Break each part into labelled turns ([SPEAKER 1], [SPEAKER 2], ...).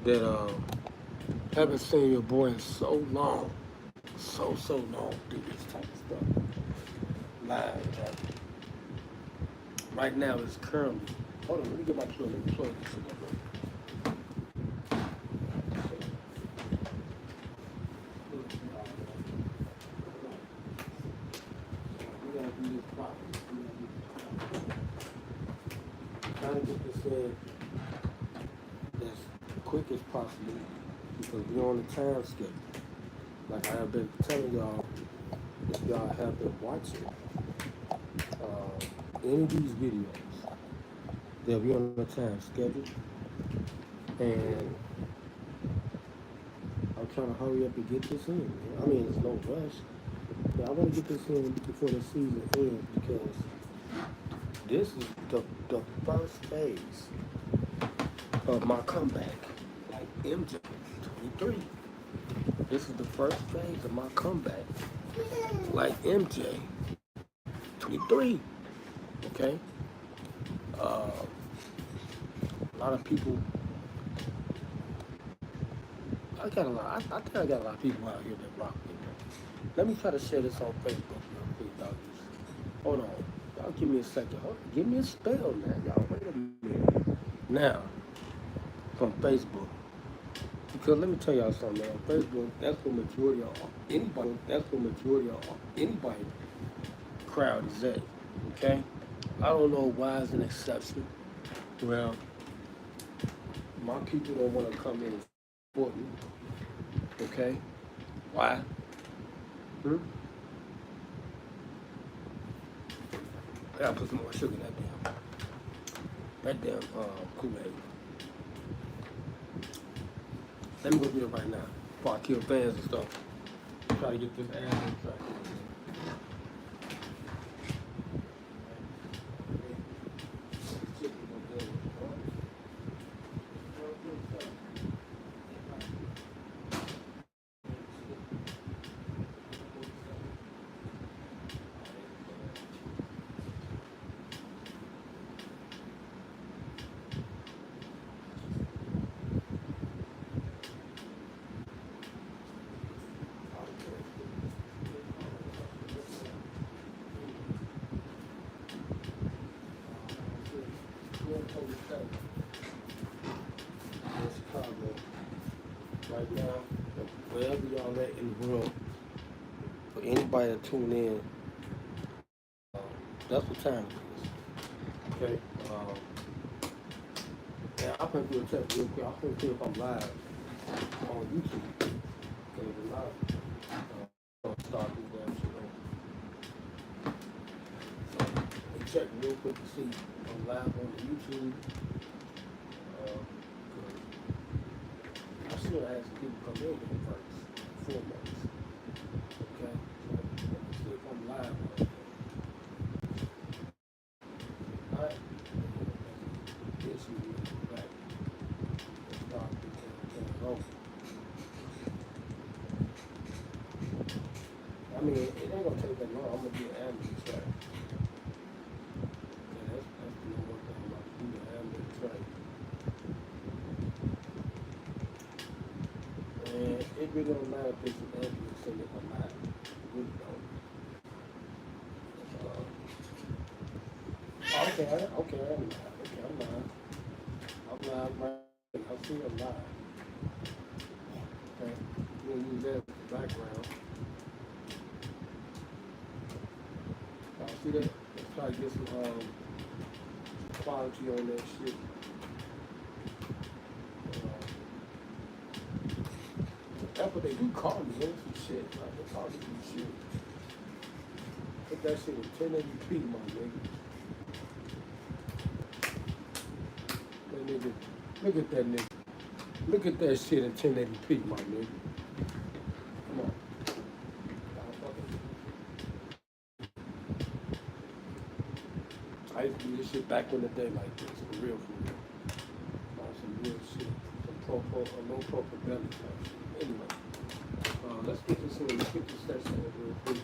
[SPEAKER 1] that haven't seen your boy in so long, so long do this type of stuff live. Right now it's currently. Hold on, let me get my plug. Let me plug this in. We gotta do this properly. Trying to get this in as quick as possible because we're on the time schedule. Like I have been telling y'all, if y'all have been watching any of these videos, they'll be on the time schedule. And I'm trying to hurry up and get this in. I mean, it's no rush. But I want to get this in before the season ends because this is the first phase of my comeback. Like MJ, 23. This is the first phase of my comeback. Like MJ, 23. Okay? A lot of people, I think I got a lot of people out here that rock with me. Let me try to share this on Facebook real quick, doggies. Hold on. Y'all give me a second. Hold on. Give me a spell, man. Y'all wait a minute. Now, from Facebook. Because let me tell y'all something, man. On Facebook, that's where majority of anybody crowd is at. Okay? I don't know why it's an exception. Well, my people don't want to come in and support me. Okay? Why? I gotta put some more sugar in that damn Kool-Aid. Let me go do it right now before I kill fans and stuff. Try to get this ad in track. Chicago right now, wherever y'all at in the world, for anybody to tune in, that's what time it is. Okay. And I'm gonna do a check real quick. I'm gonna see if I'm live on YouTube. Okay, if I'm not, I'll start this damn shit over. So, let me check real quick to see if I'm live on the YouTube. I should ask people to come in here first, foremost. Okay? So, let me see if I'm live on it. Alright? Yes, you will. Right. Let's start this over. I mean, it ain't gonna take that long. I'm gonna get ambulance track. Yeah, that's the number one thing I'm about to do, the ambulance track. And it really don't matter if it's an ambulance in it or not. It really don't. Okay, I'm live. Okay, I'm live. I'm live right. I see I'm live. Okay, we'll use that as the background. See that? Let's try to get some quality on that shit. That's what they do call me, here's some shit. Like, they call me some shit. Put that shit in 1080p, my nigga. That nigga, look at that nigga. Look at that shit in 1080p, my nigga. Come on. I used to do this shit back in the day like this, for real. Some real shit. Some no proper belly type shit. Anyway, let's get this in. Let's get this session in real quick.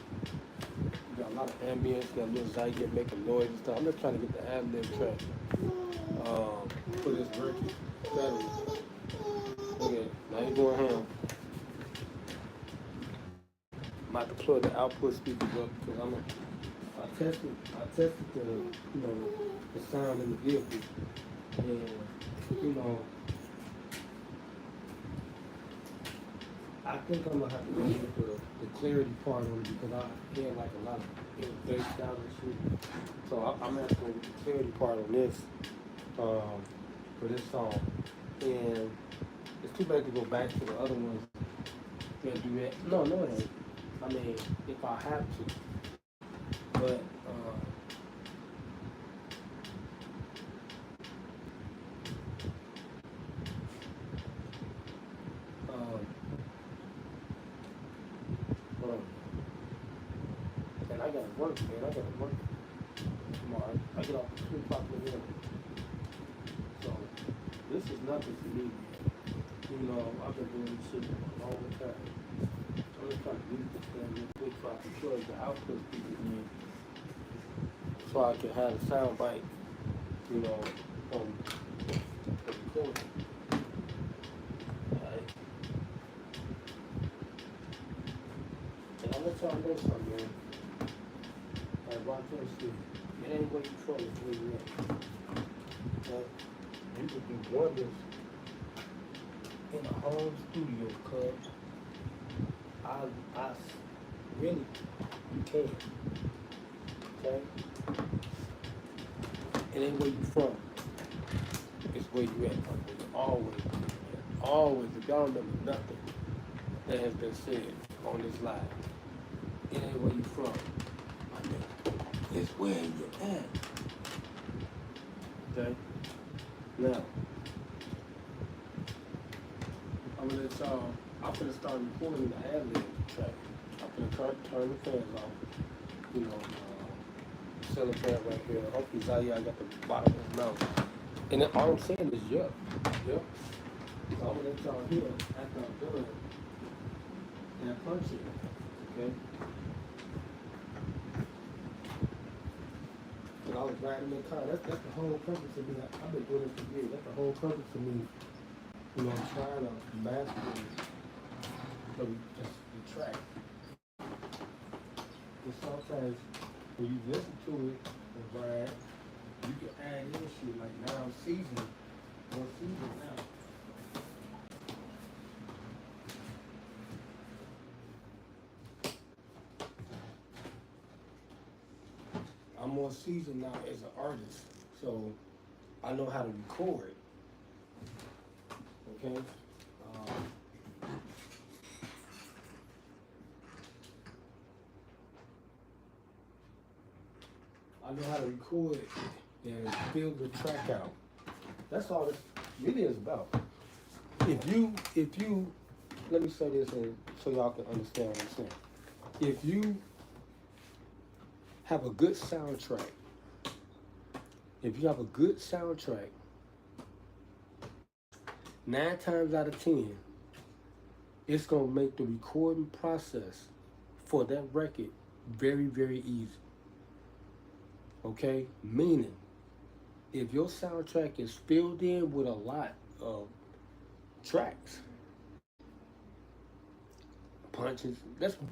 [SPEAKER 1] We got a lot of ambience, got a little Zyget making noise and stuff. I'm just trying to get the ad lib track for this record. me go ahead. I'm about to plug the output speakers up because I tested the, the sound in the vehicle, and I think I'm gonna have to go with the clarity part on it because I had like a lot of bass out and shit. So I'm gonna have to go with the clarity part on this, for this song. And it's too bad to go back to the other ones and do that. No, it ain't. I mean, if I have to. But hold on. And I gotta work, man. I gotta work tomorrow. I get off at 2 o'clock in the morning. So this is nothing for me, man. I've been doing this shit for a long time. I'm just trying to use this thing real quick so I can plug the output speakers in so I can have a sound bite, on the recording. Alright. And I'll let y'all know something, man. Like Rock Tennessee, it ain't where you from, it's where you at. Okay? You could do wonders in a home studio, cuz I really, you can. Okay? It ain't where you from, it's where you at. Always, always. If y'all remember nothing that has been said on this live, it ain't where you from. I mean, it's where you at. Okay? Now, I'm gonna let y'all, I'm gonna start recording the ad-lib track. I'm gonna turn the fans off. Ceiling fan right here. Hopefully Zaya got the bottom of his mouth. And then all I'm saying is yup. Yup. So I'm gonna let y'all hear after I'm done and punch it. Okay? And I was riding in the car. That's the whole purpose of me. I've been doing this for years. That's the whole purpose of me, trying to master the track. And sometimes when you listen to it and ride, you can add in shit like now I'm seasoning. More seasoned now. I'm more seasoned now as an artist, so I know how to record. Okay? I know how to record and fill the track out. That's all this really is about. If you, let me say this so y'all can understand what I'm saying. If you have a good soundtrack, if you have a good soundtrack, 9 times out of 10, it's gonna make the recording process for that record very, very easy. Okay? Meaning, if your soundtrack is filled in with a lot of tracks, punches,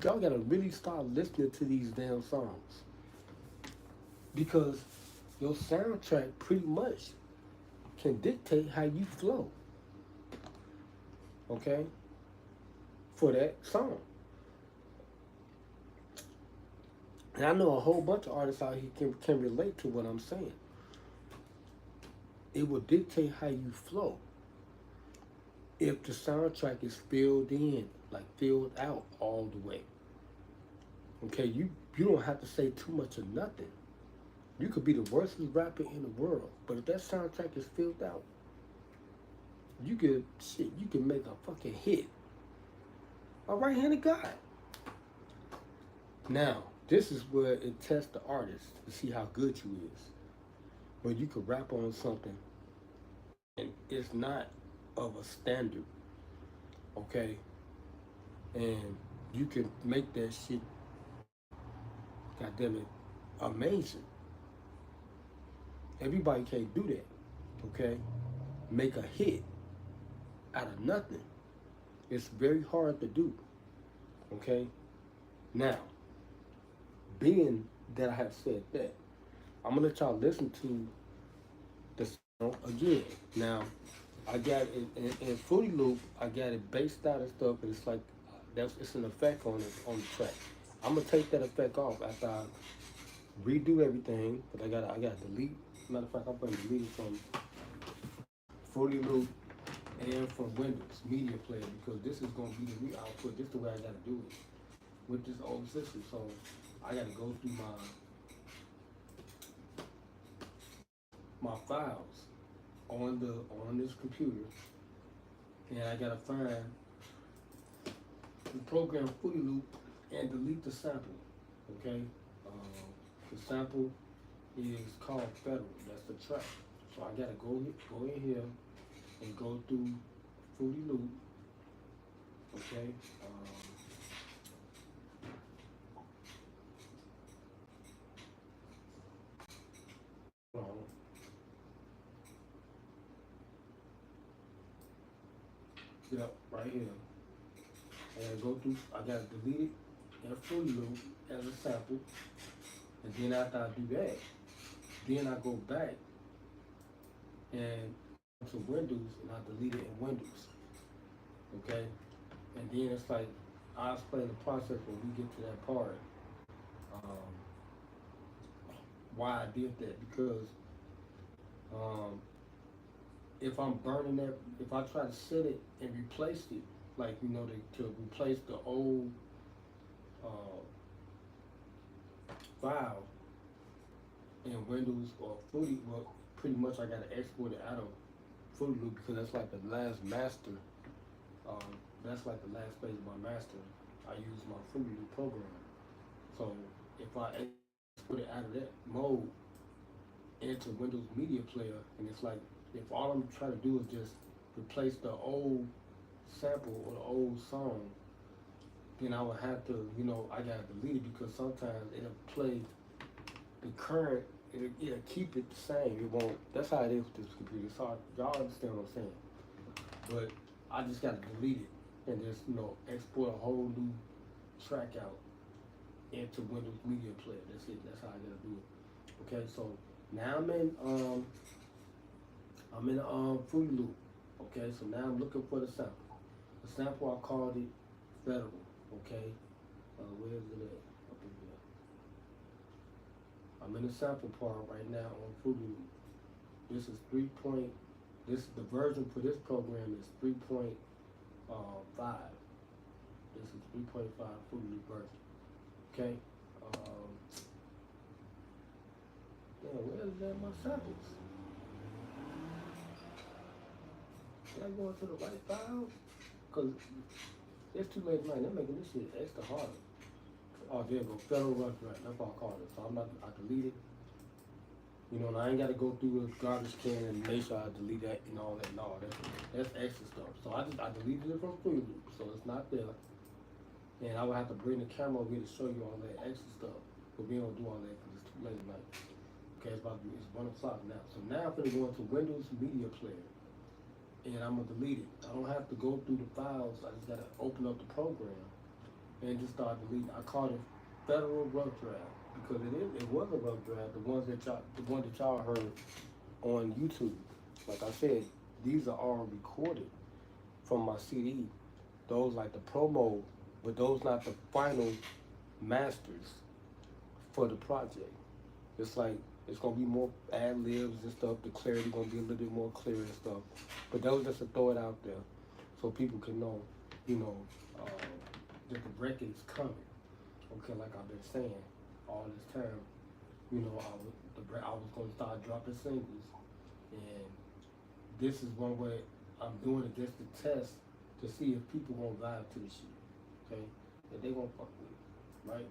[SPEAKER 1] y'all gotta really start listening to these damn songs. Because your soundtrack pretty much can dictate how you flow. Okay? For that song. And I know a whole bunch of artists out here can relate to what I'm saying. It will dictate how you flow. If the soundtrack is filled in, like filled out all the way. Okay, you don't have to say too much of nothing. You could be the worst rapper in the world, but if that soundtrack is filled out, you can make a fucking hit. A right-handed God. Now, this is where it tests the artist to see how good you is. When you can rap on something and it's not of a standard, okay? And you can make that shit, goddamn it, amazing. Everybody can't do that, okay? Make a hit out of nothing. It's very hard to do. Okay? Now, being that I have said that, I'm gonna let y'all listen to the song again. Now, I got it in Fruity Loop. I got it based out and stuff, but it's like it's an effect on the track. I'm gonna take that effect off after I redo everything, but I got to delete. Matter of fact, I'm gonna delete it from Fruity Loop and from Windows Media Player because this is gonna be the output. This is the way I gotta do it with this old system. So I gotta go through my files on this computer, and I gotta find the program Fruity Loop and delete the sample. Okay, the sample is called Federal. That's the track. So I gotta go in here and go through Fruity Loop. Okay. Hold on. Yep, right here. I gotta go through. I gotta delete it in Fruity Loop as a sample, and then after I do that, then I go back and to Windows and I delete it in Windows. Okay, and then it's like I'll explain the process when we get to that part. Um, why I did that because if I'm burning that, if I try to set it and replace it, like to replace the old uh, file in Windows or Fruity, well, pretty much I gotta export it out of Fruity Loop because that's like the last master. That's like the last phase of my master. I use my Fruity Loop program. So if I export it out of that mode into Windows Media Player, and it's like if all I'm trying to do is just replace the old sample or the old song, then I would have to, I gotta delete it because sometimes it'll play the current, it'll keep it the same. It won't. That's how it is with this computer. It's hard. Y'all understand what I'm saying? But I just gotta delete it and just export a whole new track out into Windows Media Player. That's it. That's how I gotta do it. Okay, so now I'm in Fruity Loop. Okay, so now I'm looking for the sample. The sample I called it Federal. Okay, where is it at? Up in here. I'm in the sample part right now on Fruity Loop. This is the version for this program is 3.5. This is 3.5 Fruity Loop version. Okay. Where is that my samples? Did I go into the right file? Cause it's too late tonight. They're making this shit extra hard. Oh, there you go. Federal Rush Right. That's what I call it. So I delete it. And I ain't got to go through the garbage can and make sure I delete that and all that. No, that's extra stuff. So I deleted it from Fruity Loop, so it's not there. And I would have to bring the camera over here to show you all that extra stuff. But we don't do all that because it's too late at night. Okay, it's 1 o'clock now. So now I'm going to go into Windows Media Player. And I'm going to delete it. I don't have to go through the files. I just got to open up the program and just start deleting. I called it Federal Rough Draft because it was a rough draft. The one that y'all heard on YouTube. Like I said, these are all recorded from my CD. Those like the promo, but those not the final masters for the project. It's like it's gonna be more ad libs and stuff. The clarity gonna be a little bit more clear and stuff. But that was just to throw it out there so people can know, that the record is coming. Okay, like I've been saying all this time, I was gonna start dropping singles, and this is one way I'm doing it just to test to see if people won't vibe to the shit. Okay, if they won't fuck with it, right?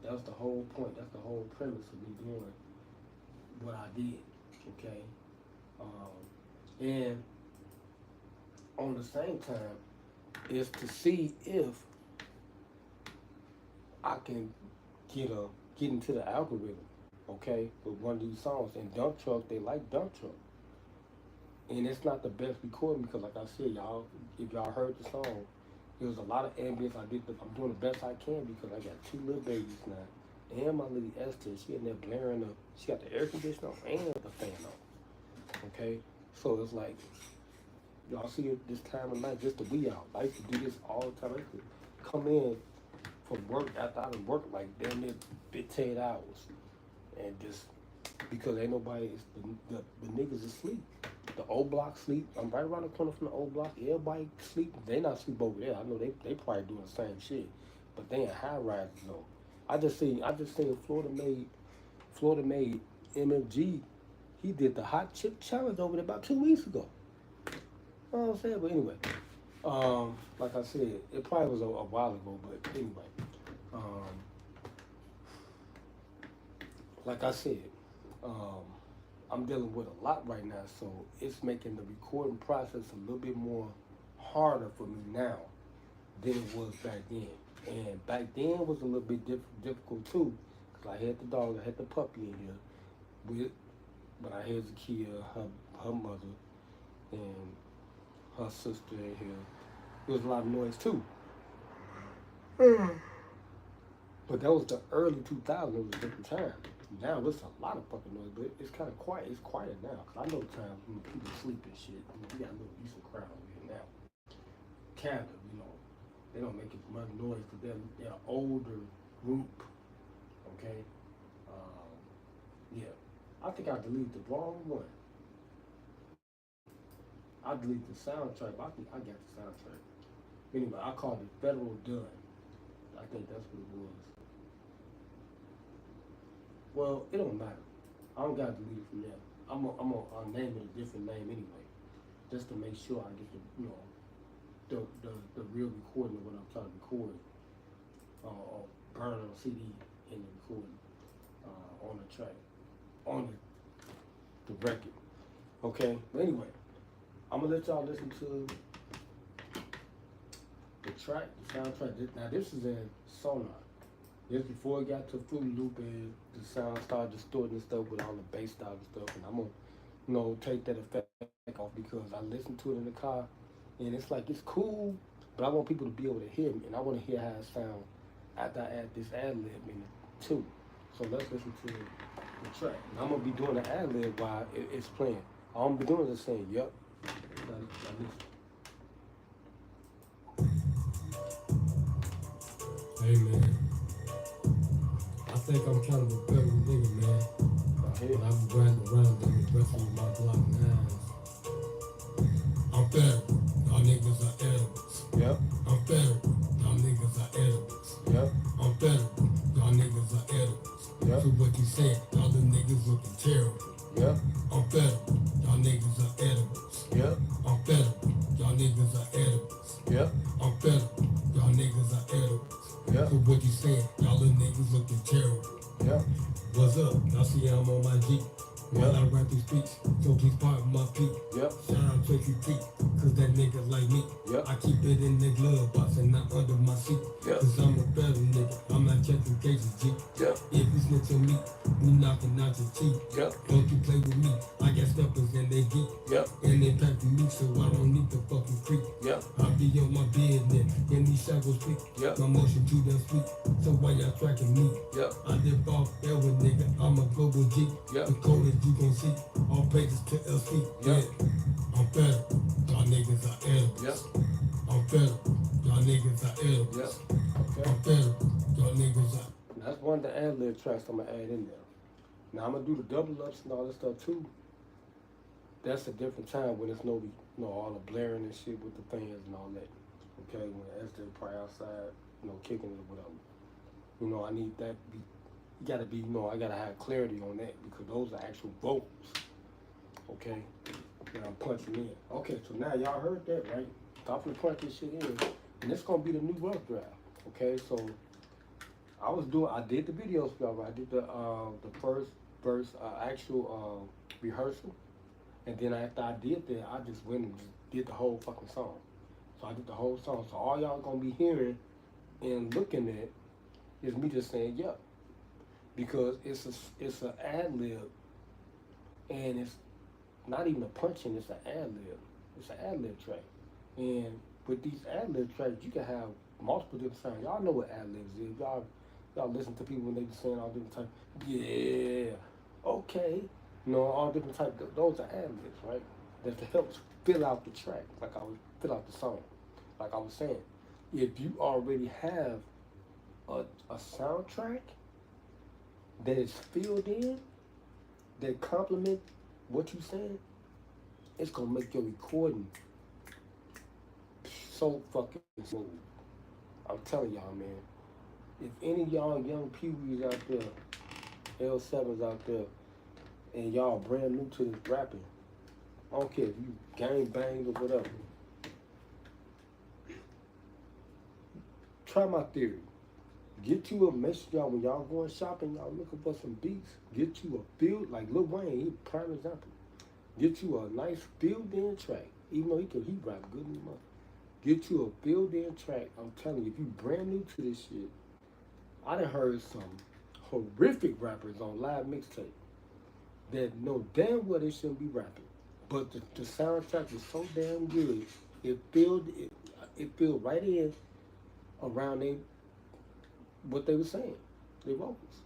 [SPEAKER 1] That was the whole point. That's the whole premise of me doing what I did. Okay, and on the same time, is to see if I can get into the algorithm. Okay, with one of these songs. And Dump Truck, they like Dump Truck. And it's not the best recording because, like I said, if y'all heard the song, It was a lot of ambience. I'm doing the best I can because I got 2 little babies now. And my little Esther, she in there blaring up. She got the air conditioner on and the fan on. Okay? So it's like, y'all see it this time of night, just the wee out. I used to do this all the time. I used to come in from work after I done worked like damn near 15 hours. And just, because ain't nobody, the niggas asleep. The old block sleep. I'm right around the corner from the old block. Everybody sleep. They not sleep over there. I know they probably doing the same shit. But they in high rises though. I just seen Florida made MFG. He did the hot chip challenge over there about 2 weeks ago. You know what I'm saying? But anyway, like I said, it probably was a while ago, but anyway. Like I said, I'm dealing with a lot right now, so it's making the recording process a little bit more harder for me now than it was back then. And back then was a little bit difficult too, because I had the dog, I had the puppy in here, but I had Zakia, her mother, and her sister in here. There was a lot of noise too. But that was the early 2000s, it was a different time. Now there's a lot of fucking noise, but it's kind of quiet. It's quiet now, because I know times when people sleep and shit. We got a little decent crowd over here now. Canada, they don't make as much noise because they're an older group, okay? Yeah. I think I deleted the wrong one. I deleted the soundtrack, but I think I got the soundtrack. Anyway, I called it Federal Done. I think that's what it was. Well, it don't matter. I don't got to delete it from there. I'm gonna name it a different name anyway, just to make sure I get the real recording of what I'm trying to record, or burn on CD in the recording, on the track, on the record. Okay. But anyway, I'm gonna let y'all listen to the track, the soundtrack. Now this is in Sonar. This before it got to Fruity Loop and the sound started distorting and stuff with all the bass style and stuff. And I'm gonna, take that effect off because I listened to it in the car and it's like, it's cool, but I want people to be able to hear me and I want to hear how it sounds after I add this ad-lib in it too. So let's listen to the track. And I'm gonna be doing the ad-lib while it's playing. All I'm gonna be doing is saying, yup.
[SPEAKER 2] Hey man, I think I'm kind of a better nigga, man. But I've been riding around them the rest of my block nines. I'm better, y'all niggas are edibles.
[SPEAKER 1] Yep.
[SPEAKER 2] I'm better, y'all niggas are edibles.
[SPEAKER 1] Yep.
[SPEAKER 2] I'm better, y'all niggas are edibles.
[SPEAKER 1] Yep.
[SPEAKER 2] So what you saying, y'all the niggas looking terrible.
[SPEAKER 1] Yep.
[SPEAKER 2] I'm better, y'all niggas are edibles.
[SPEAKER 1] Yep.
[SPEAKER 2] I'm better, y'all niggas are edibles.
[SPEAKER 1] Yep.
[SPEAKER 2] I'm better, y'all niggas are edibles.
[SPEAKER 1] Yep.
[SPEAKER 2] So what you saying, y'all the niggas looking terrible.
[SPEAKER 1] Yep.
[SPEAKER 2] What's up? Y'all see I'm on my Jeep. While I write these speech, so please pardon my peak.
[SPEAKER 1] Yep.
[SPEAKER 2] Shout out Tracy T, cause that nigga like me.
[SPEAKER 1] Yep.
[SPEAKER 2] I keep it in the glove box and not under my seat.
[SPEAKER 1] Yep.
[SPEAKER 2] Cause I'm a better nigga, I'm not checking cases, G.
[SPEAKER 1] Yep.
[SPEAKER 2] If you snitch on me, we knocking out your teeth.
[SPEAKER 1] Yep.
[SPEAKER 2] Don't you play with me, I got steppers and they geek.
[SPEAKER 1] Yep.
[SPEAKER 2] And they pack me, so I don't need to fucking creep.
[SPEAKER 1] Yep.
[SPEAKER 2] I be on my business, and these shackles speak.
[SPEAKER 1] Yep.
[SPEAKER 2] My motion too damn sweet, so why y'all tracking me?
[SPEAKER 1] Yep.
[SPEAKER 2] I dip off Elwood, nigga, I'm a global G.
[SPEAKER 1] Yep.
[SPEAKER 2] The coded you gon' see, all praises to LC.
[SPEAKER 1] Yep.
[SPEAKER 2] I'm better, y'all niggas are edibles.
[SPEAKER 1] Yep.
[SPEAKER 2] I'm better, y'all niggas are edibles.
[SPEAKER 1] Yep. Okay.
[SPEAKER 2] I'm better, y'all niggas are.
[SPEAKER 1] That's one of the ad-lib tracks I'm gonna add in there. Now I'm gonna do the double ups and all this stuff too. That's a different time when it's no, all the blaring and shit with the fans and all that. Okay, when Esther probably outside, kicking it or whatever. I need that be. You gotta be, I gotta have clarity on that because those are actual vocals. Okay, that I'm punching in. Okay, so now y'all heard that, right? Stop and punch this shit in, and it's gonna be the new rough draft. Okay, so I did the videos for y'all. I did the first verse actual rehearsal, and then after I did that, I just went and just did the whole fucking song. So I did the whole song. So all y'all gonna be hearing and looking at is me just saying yup, because it's an ad lib, and it's not even a punching. It's an ad lib. It's an ad lib track, and with these ad-lib tracks, you can have multiple different sounds. Y'all know what ad-libs is. Y'all listen to people when they be saying all different types. Yeah, okay. You know, all different types. Those are ad-libs, right? That to help fill out the track, like I was fill out the song. Like I was saying, if you already have a soundtrack that is filled in, that complement what you saying, it's gonna make your recording so fucking smooth. I'm telling y'all, man. If any of y'all young peewees out there, L7s out there, and y'all brand new to this rapping, I don't care if you gang banged or whatever, try my theory. Get you a message, y'all, when y'all going shopping, y'all looking for some beats. Get you a build, like Lil Wayne, he prime example. Get you a nice built-in track, even though he rap good enough. Get you a built-in track. I'm telling you, if you brand new to this shit, I done heard some horrific rappers on live mixtape that know damn well they shouldn't be rapping, but the soundtrack was so damn good, it filled right in around what they were saying, their vocals,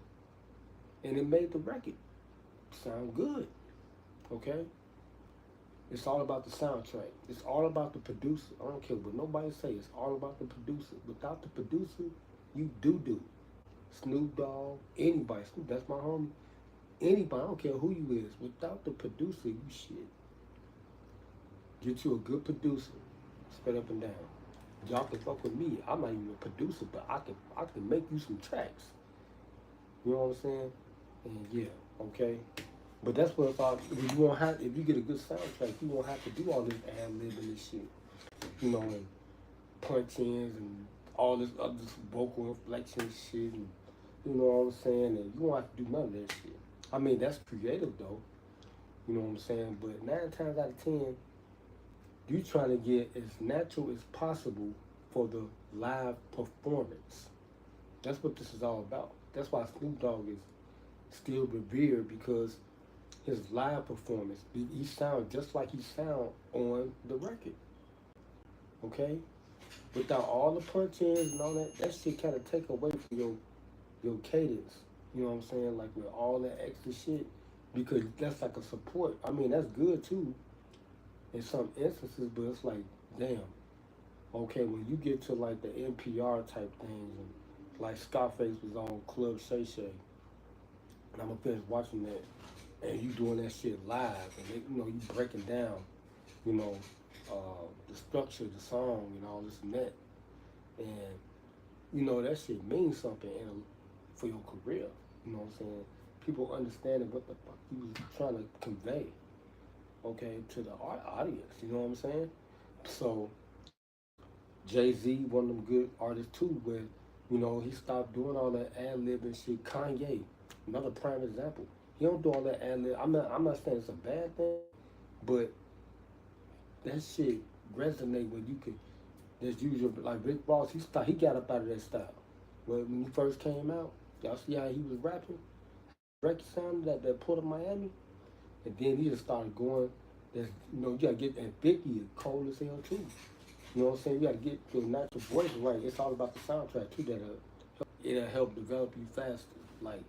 [SPEAKER 1] and it made the record sound good. Okay. It's all about the soundtrack. It's all about the producer. I don't care what nobody say. It's all about the producer. Without the producer, you do. Snoop Dogg, anybody. Snoop, that's my homie. Anybody, I don't care who you is. Without the producer, you shit. Get you a good producer. Spread up and down. Y'all can fuck with me. I'm not even a producer, but I can make you some tracks. You know what I'm saying? And yeah, okay. But that's what if you won't have, if you get a good soundtrack, you won't have to do all this ad lib and this shit, you know, and punch ins and all this other vocal inflection shit, and you know what I'm saying, and you won't have to do none of that shit. I mean, that's creative though, you know what I'm saying. But 9 times out of 10, you trying to get as natural as possible for the live performance. That's what this is all about. That's why Snoop Dogg is still revered, because his live performance, he sound just like he sound on the record. Okay? Without all the punch-ins and all that shit kind of take away from your cadence. You know what I'm saying? Like with all that extra shit, because that's like a support. I mean, that's good too in some instances, but it's like, damn. Okay, when you get to like the NPR type things, and like Scarface was on Club Shay Shay, and I'm gonna finish watching that, and you doing that shit live, and they, you know, you breaking down, you know, the structure of the song and all this and that, and you know that shit means something for your career. You know what I'm saying? People understanding what the fuck you was trying to convey, okay, to the audience. You know what I'm saying? So Jay-Z, one of them good artists too, where you know he stopped doing all that ad lib and shit. Kanye, another prime example. He don't do all that ad lib. I'm not saying it's a bad thing, but that shit resonate when you can. That's usual. Like Rick Ross, he got up out of that style. When he first came out, y'all see how he was rapping, record sound that Port of Miami, and then he just started going. That's, you know, you gotta get, and 50 is cold as hell too. You know what I'm saying? You gotta get your natural voice right. It's all about the soundtrack too. It'll help develop you faster. Like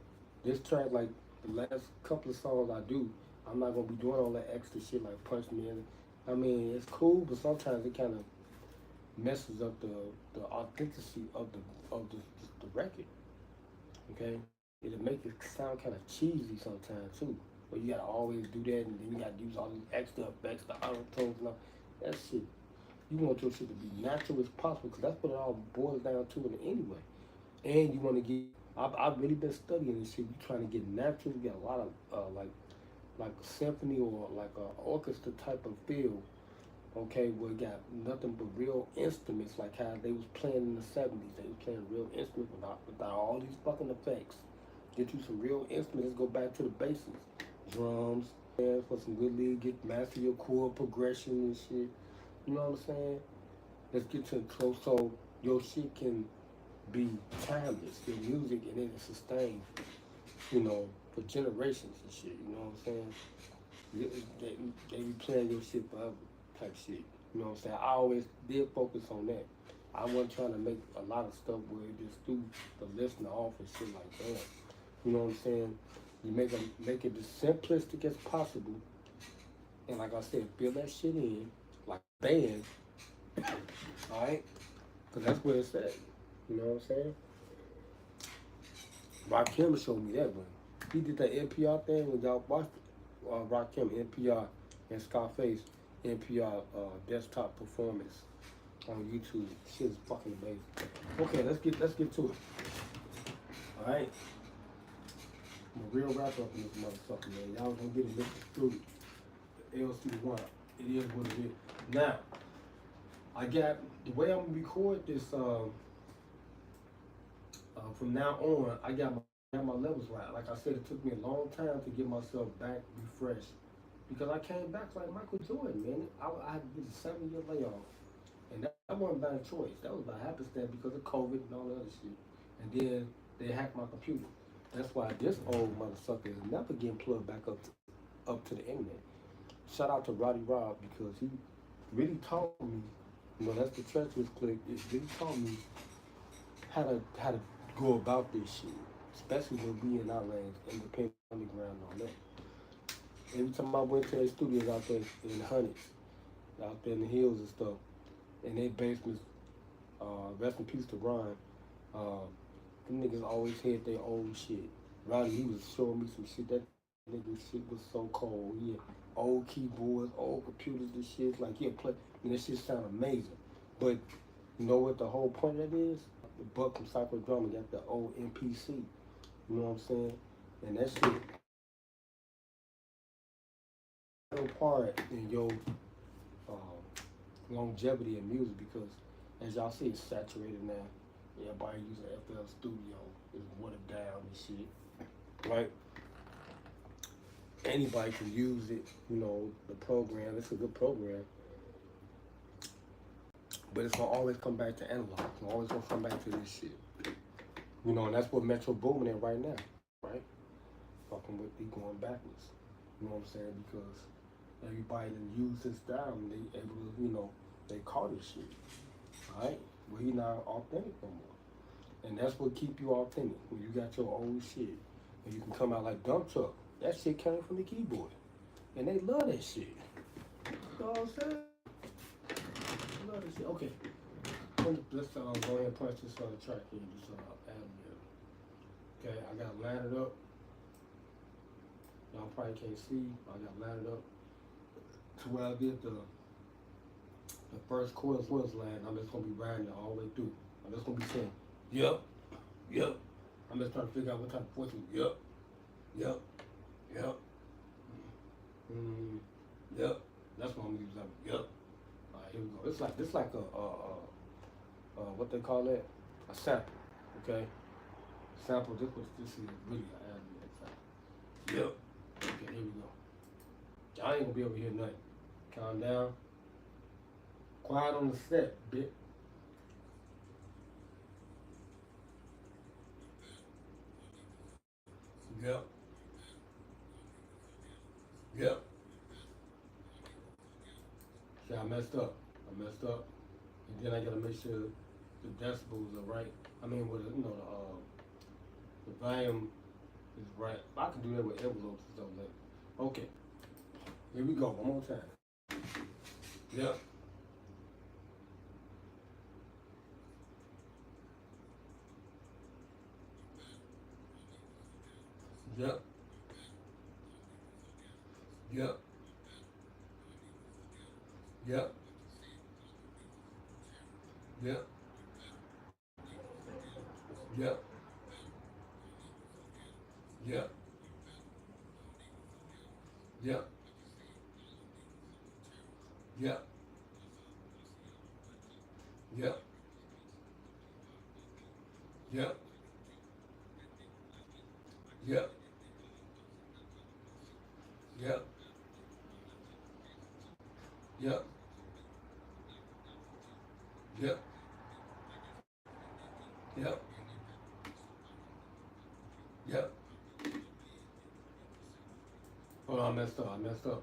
[SPEAKER 1] this track, like the last couple of songs I do, I'm not gonna be doing all that extra shit like punch me in. I mean, it's cool, but sometimes it kind of messes up the authenticity of the record. Okay, it'll make it sound kind of cheesy sometimes too. But you gotta always do that, and then you gotta use all these extra effects, the auto tones and all that shit. You want your shit to be natural as possible, because that's what it all boils down to in anyway. And you want to get, I've really been studying this shit. You trying to get natural, you get a lot of like a symphony or like a orchestra type of feel. Okay, where you got nothing but real instruments, like how they was playing in the 70s. They was playing real instruments without all these fucking effects. Get you some real instruments, go back to the basics. Drums, yeah, for some good lead, get master your chord progression and shit. You know what I'm saying? Let's get to close so your shit can be timeless, your music, and it is sustained, you know, for generations and shit. You know what I'm saying? They be playing your shit forever type shit. You know what I'm saying? I always did focus on that. I wasn't trying to make a lot of stuff where it just threw the listener off and shit like that. You know what I'm saying? You make it as simplistic as possible, and like I said, fill that shit in like a band. All right, because that's where it's at. You know what I'm saying? Rakim showed me that one. He did that NPR thing when y'all watched Rakim NPR and Scarface NPR desktop performance on YouTube. Shit is fucking amazing. Okay, let's get to it. All right, I'm a real rapper up in this motherfucker, man. Y'all gonna get it mixed through LCDAONE. It is what it is. Now, I got the way I'm gonna record this. From now on, I got my levels right. Like I said, it took me a long time to get myself back refreshed because I came back like Michael Jordan, man. I had to get a 7-year layoff, and that wasn't by choice. That was by happenstance because of COVID and all that other shit. And then they hacked my computer. That's why this old motherfucker is never getting plugged back up to the internet. Shout out to Roddy Rob because he really taught me. You know, that's the treacherous click. It really taught me how to go about this shit, especially when we in our lanes, independent underground and all that. Every time I went to their studios out there in the hundreds, out there in the hills and stuff, in their basements, rest in peace to Ron, them niggas always had their old shit. Roddy, he was showing me some shit. That nigga shit was so cold. He had old keyboards, old computers and shit. Like he'll play, and that shit sound amazing. But you know what the whole point of that is? The Buck from Psychodrama got the old MPC. You know what I'm saying? And that shit no part in your longevity in music because as y'all see it's saturated now. Everybody using FL Studio is watered down and shit. Right? Anybody can use it, you know, the program, it's a good program. But it's gonna always come back to analog. It's always gonna come back to this shit. You know, and that's what Metro booming at right now, right? Fucking with me going backwards. You know what I'm saying? Because everybody that used his style and they able to, you know, they caught his shit. Alright? Well he not authentic no more. And that's what keep you authentic. When you got your old shit and you can come out like Dump Truck. That shit came from the keyboard. And they love that shit. You know what I'm saying? They love that shit. Okay. Let's go ahead and punch this on the track here. Just add a okay, I got lined up. Y'all probably can't see. I got lined up to where I did the first chorus was line. I'm just gonna be riding it all the way through. I'm just gonna be saying, yep, yep. I'm just trying to figure out what type of voice. Yep, yep, yep, yep. That's what I'm gonna use. Like, yep. All right, here we go. It's like a what they call that? A sample. Okay. Sample. This is really an sample. Yep. Okay, here we go. Y'all ain't gonna be able to hear nothing. Calm down. Quiet on the set, bitch. Yep. Yep. See, I messed up. And then I gotta make sure the decibels are right. I mean, with you know the volume is right. I can do that with envelopes and stuff like that. Okay. Here we go. One more time. Yep. Yep. Yep. Yep. Yep. Yep. Yep. Yep. Yep. Yep. Yep. Yep. Yep. Yep. Yep. Yep. Yep. Hold on, I messed up.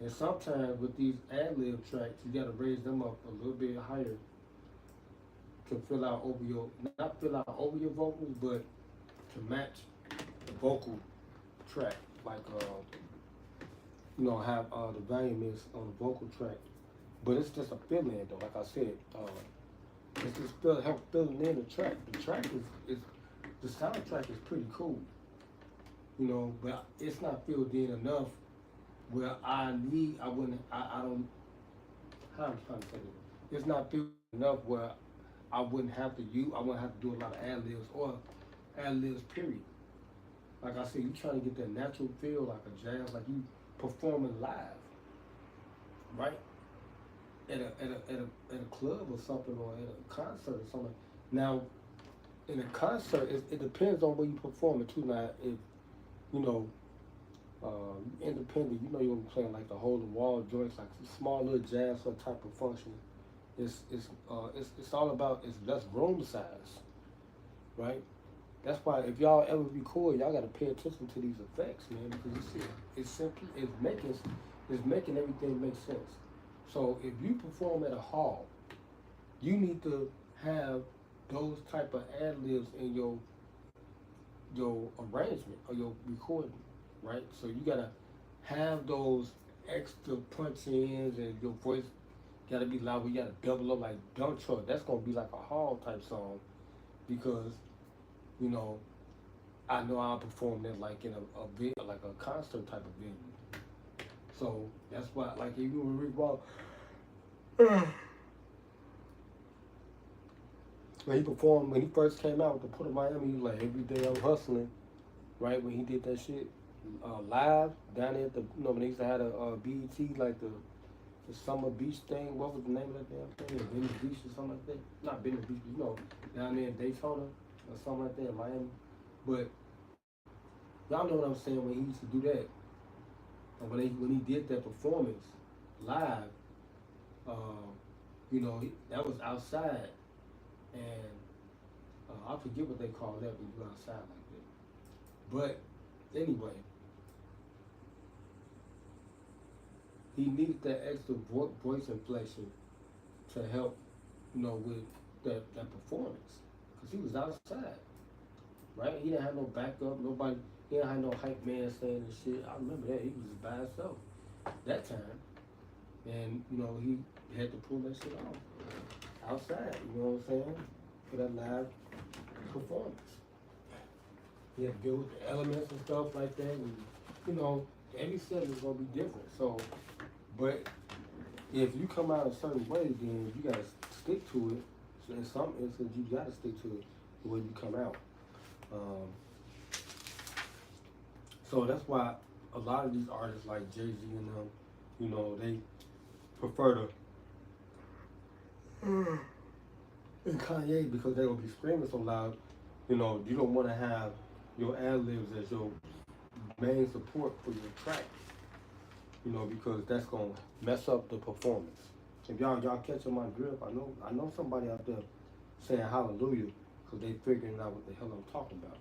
[SPEAKER 1] And sometimes with these ad lib tracks, you gotta raise them up a little bit higher to fill out over your, not fill out over your vocals, but to match the vocal track. Like, have the volume is on the vocal track. But it's just a fill in though, like I said. It's just help filling in the track. The track is the soundtrack is pretty cool, but it's not filled in enough where I don't, how I'm trying to say it. It's not filled enough where I wouldn't have to do a lot of ad libs or ad libs, period. Like I said, you trying to get that natural feel like a jazz, like you performing live, right? At a club or something, or at a concert or something. Now, in a concert, it depends on where you perform it too. Now, if you know, independent, you're gonna be playing like the hole in the wall joints, like small little jazz or type of function. It's all about that's room size, right? That's why if y'all ever record, y'all gotta pay attention to these effects, man, because you see, it's making everything make sense. So if you perform at a hall, you need to have those type of ad libs in your arrangement or your recording, right? So you gotta have those extra punch ins, and your voice gotta be loud. You gotta double up like Dump Truck. That's gonna be like a hall type song, because you know I know I'll perform that like in like a concert type of venue. So that's why, like, if you were Rick Ross, when he first came out with the Port of Miami, he was like, every day I'm hustling, right? When he did that shit live down there at the, when they used to have a BET, like the Summer Beach thing. What was the name of that damn thing? Venice Beach or something like that? Not Venice Beach, but down there in Daytona or something like that in Miami. But y'all know what I'm saying, when he used to do that. And when he did that performance live, that was outside. And I forget what they call that when you go outside like that. But anyway, he needed that extra voice inflection to help, with that performance, because he was outside, right? He didn't have no backup, nobody. He didn't have no hype man saying this shit. I remember that he was just by himself that time, and he had to pull that shit off outside. You know what I'm saying? For that live performance. He had to deal with the elements and stuff like that, and every set is gonna be different. So, but if you come out a certain way, then you gotta stick to it. So in some instances, you gotta stick to it the way you come out. So that's why a lot of these artists like Jay-Z and them, they prefer to and Kanye, because they're gonna be screaming so loud. You don't want to have your ad libs as your main support for your track. Because that's gonna mess up the performance. If y'all catching my drift, I know somebody out there saying hallelujah because they figuring out what the hell I'm talking about.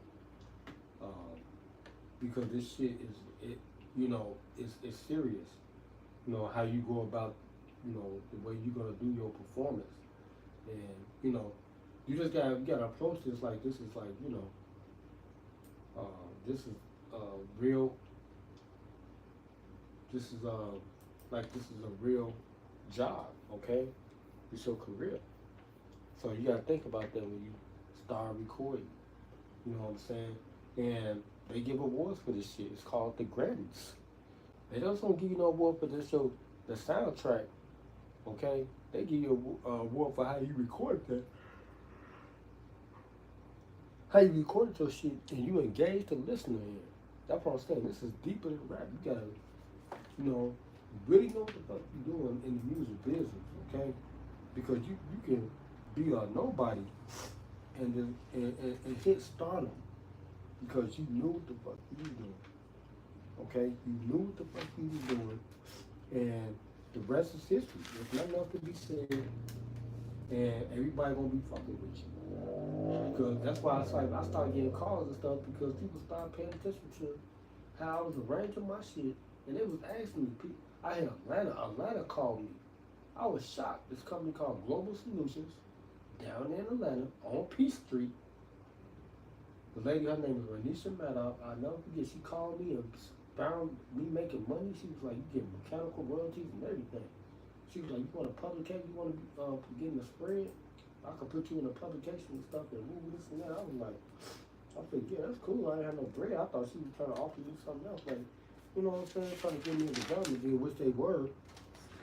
[SPEAKER 1] Because this shit it's serious. How you go about, the way you're gonna do your performance. And you just gotta approach this like this is like this is real. This is a real job, okay? It's your career, so you gotta think about that when you start recording. You know what I'm saying? And they give awards for this shit. It's called the Grammys. They just don't give you no award for this show, the soundtrack. Okay, they give you a award for how you record that, how you recorded your shit, and you engage the listener in. That's what I'm saying. This is deeper than rap. You gotta, really know what the fuck you're doing in the music business, okay? Because you can be a nobody and hit stardom because you knew what the fuck you was doing. Okay, you knew what the fuck you was doing, and the rest is history. There's nothing else to be said, and everybody gonna be fucking with you. Because that's why I started getting calls and stuff, because people started paying attention to how I was arranging my shit And they was asking me, I had Atlanta called me. I was shocked. This company called Global Solutions down in Atlanta on Peace Street. The lady, her name is Renisha Maddow. I never forget, she called me and found me making money. She was like, you get mechanical royalties and everything. She was like, you want a publication? You want to get in the spread? I could put you in a publication and stuff and move this and that. I was like, I said, yeah, that's cool. I ain't had no bread. I thought she was trying to offer me something else. Like, you know what I'm saying? Trying to give me a development deal, which they were.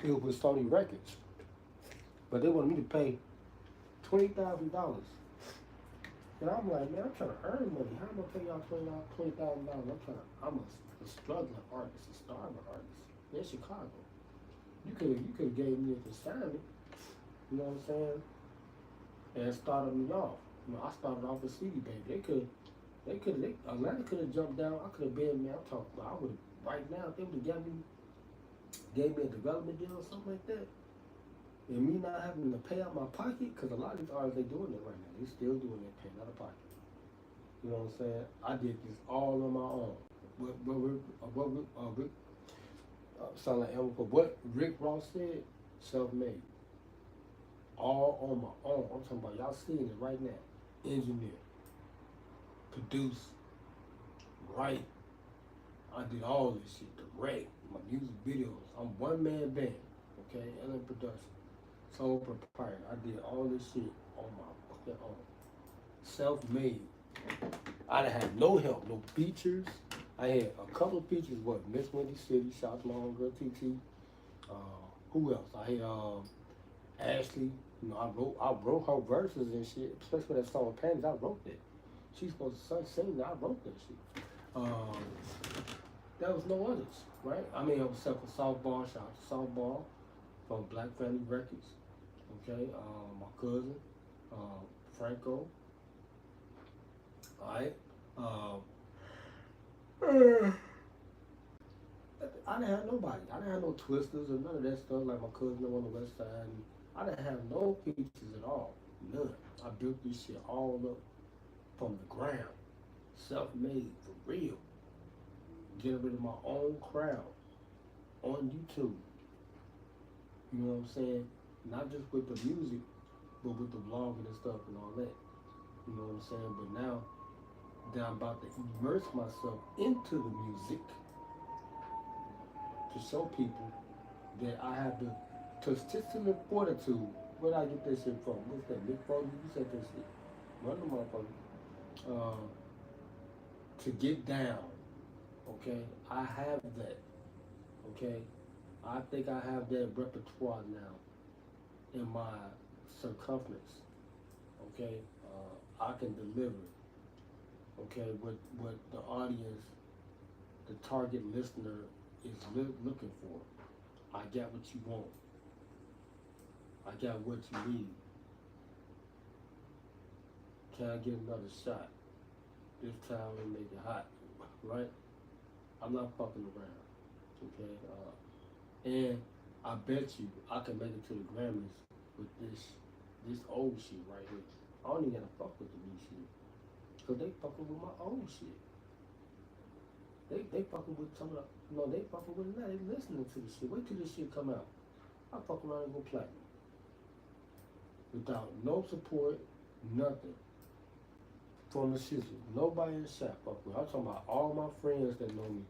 [SPEAKER 1] It was with Sony Records. But they wanted me to pay $20,000. And I'm like, man, I'm trying to earn money. How am I pay y'all $20,000? I'm a struggling artist, a starving artist in Chicago. You could have gave me an assignment, you know what I'm saying, and started me off. You know, I started off with CD Baby. Atlanta could have jumped down. I could have been, man, I'm talking about, I would have, right now, if they would have gave me a development deal or something like that, and me not having to pay out my pocket, because a lot of these artists, they doing it right now. They still doing it, paying out of pocket. You know what I'm saying? I did this all on my own. Sound like Elmo, but what Rick Ross said, self-made. All on my own. I'm talking about, y'all seeing it right now. Engineer, produce, write. I did all this shit, direct, my music videos. I'm one-man band, okay? LA production. Sole proprietor. I did all this shit on my fucking own. Self-made. I didn't have no help, no features. I had a couple of features, Miss Windy City, shout out to my own girl TT. Who else? I had Ashley. You know, I wrote her verses and shit, especially that song Panties. I wrote that. She's supposed to sing that. I wrote that shit. There was no others, right? I mean, except for Softball. Shout out to Softball from Black Family Records. Okay, my cousin, Franco. Alright. I didn't have nobody. I didn't have no twisters or none of that stuff like my cousin on the west side. I didn't have no features at all. None. I built this shit all up from the ground. Self-made, for real. Generated my own crowd on YouTube. You know what I'm saying? Not just with the music, but with the vlogging and stuff and all that. You know what I'm saying? But now that I'm about to immerse myself into the music to show people that I have the testicular fortitude. Where did I get this shit from? What's that? Big Foggy? You said this shit. Run the motherfucker. To get down. Okay? I have that. Okay? I think I have that repertoire now in my circumference. Okay? I can deliver. Okay? What the audience, the target listener is looking for. I got what you want. I got what you need. Can I get another shot? This time we make it hot, right? I'm not fucking around, okay? And I bet you I can make it to the Grammys with this old shit right here. I don't even gotta fuck with the new shit, cause they fucking with my old shit. They fucking with some of the, they fucking with it now. They listening to the shit. Wait till this shit come out. I fuck around and go platinum. Without no support, nothing. From the sizzle. Nobody in the shop fuck with. I'm talking about all my friends that know me.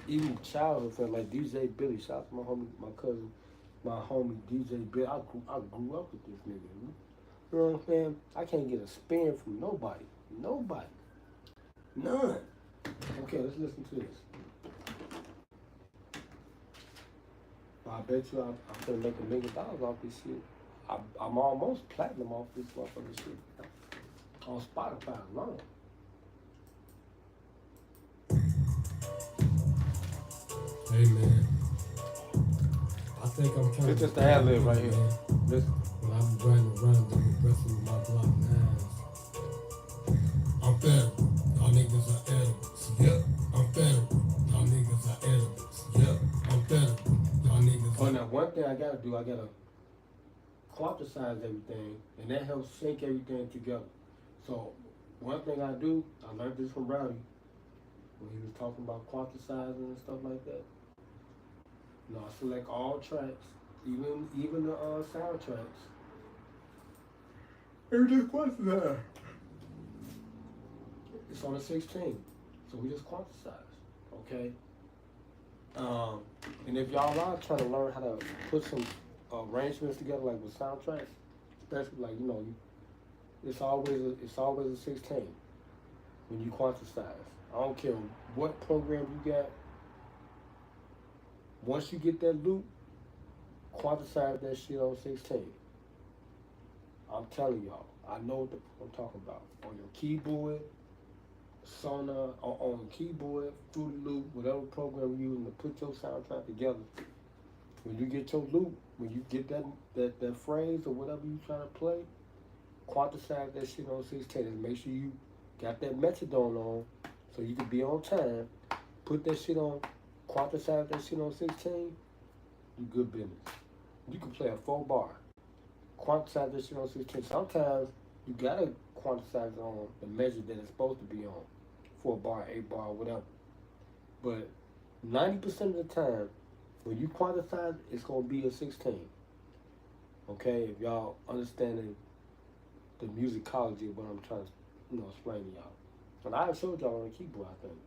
[SPEAKER 1] Even childhood friends like DJ Billy. Shout out to my homie, my cousin, my homie DJ Billy. I grew up with this nigga. You know what I'm saying? I can't get a spin from nobody. Nobody. None. Okay, let's listen to this. I bet you I'm gonna make $1 million off this shit. I'm almost platinum off this motherfucking shit. On Spotify alone.
[SPEAKER 2] Hey man, I think I'm trying
[SPEAKER 1] It's just the ad lib right here. Listen.
[SPEAKER 2] When I'm riding around them aggressive with my block nines, I'm federal. Y'all niggas are edibles. Yep, I'm federal. Y'all niggas are edibles. Yep, I'm federal. Y'all niggas
[SPEAKER 1] are. Oh, now one thing I gotta do, I gotta quanticize everything, and that helps sync everything together. So one thing I do, I learned this from Rowdy when he was talking about quantizing and stuff like that. No, I select all tracks, even the soundtracks. And just quantified. It's on the 16, so we just quantified. Okay. And if y'all are trying to learn how to put some arrangements together, like with soundtracks, especially like it's always a 16 when you quantifize. I don't care what program you got. Once you get that loop, quantifize that shit on 16. I'm telling y'all, I know what I'm talking about. On your keyboard, Sonar, on the keyboard, Fruity Loop, whatever program you're using to put your soundtrack together. When you get your loop, when you get that phrase or whatever you're trying to play, quantifize that shit on 16 and make sure you got that metronome on so you can be on time. Put that shit on, quantifize that shit on 16, you good business. You can play a 4-bar. Quantifize that shit on 16. Sometimes you gotta quantifize it on the measure that it's supposed to be on. 4-bar, 8-bar, whatever. But 90% of the time, when you quantify, it's gonna be a 16. Okay, if y'all understanding the musicology of what I'm trying to, explain to y'all. And I showed y'all on the keyboard, I think.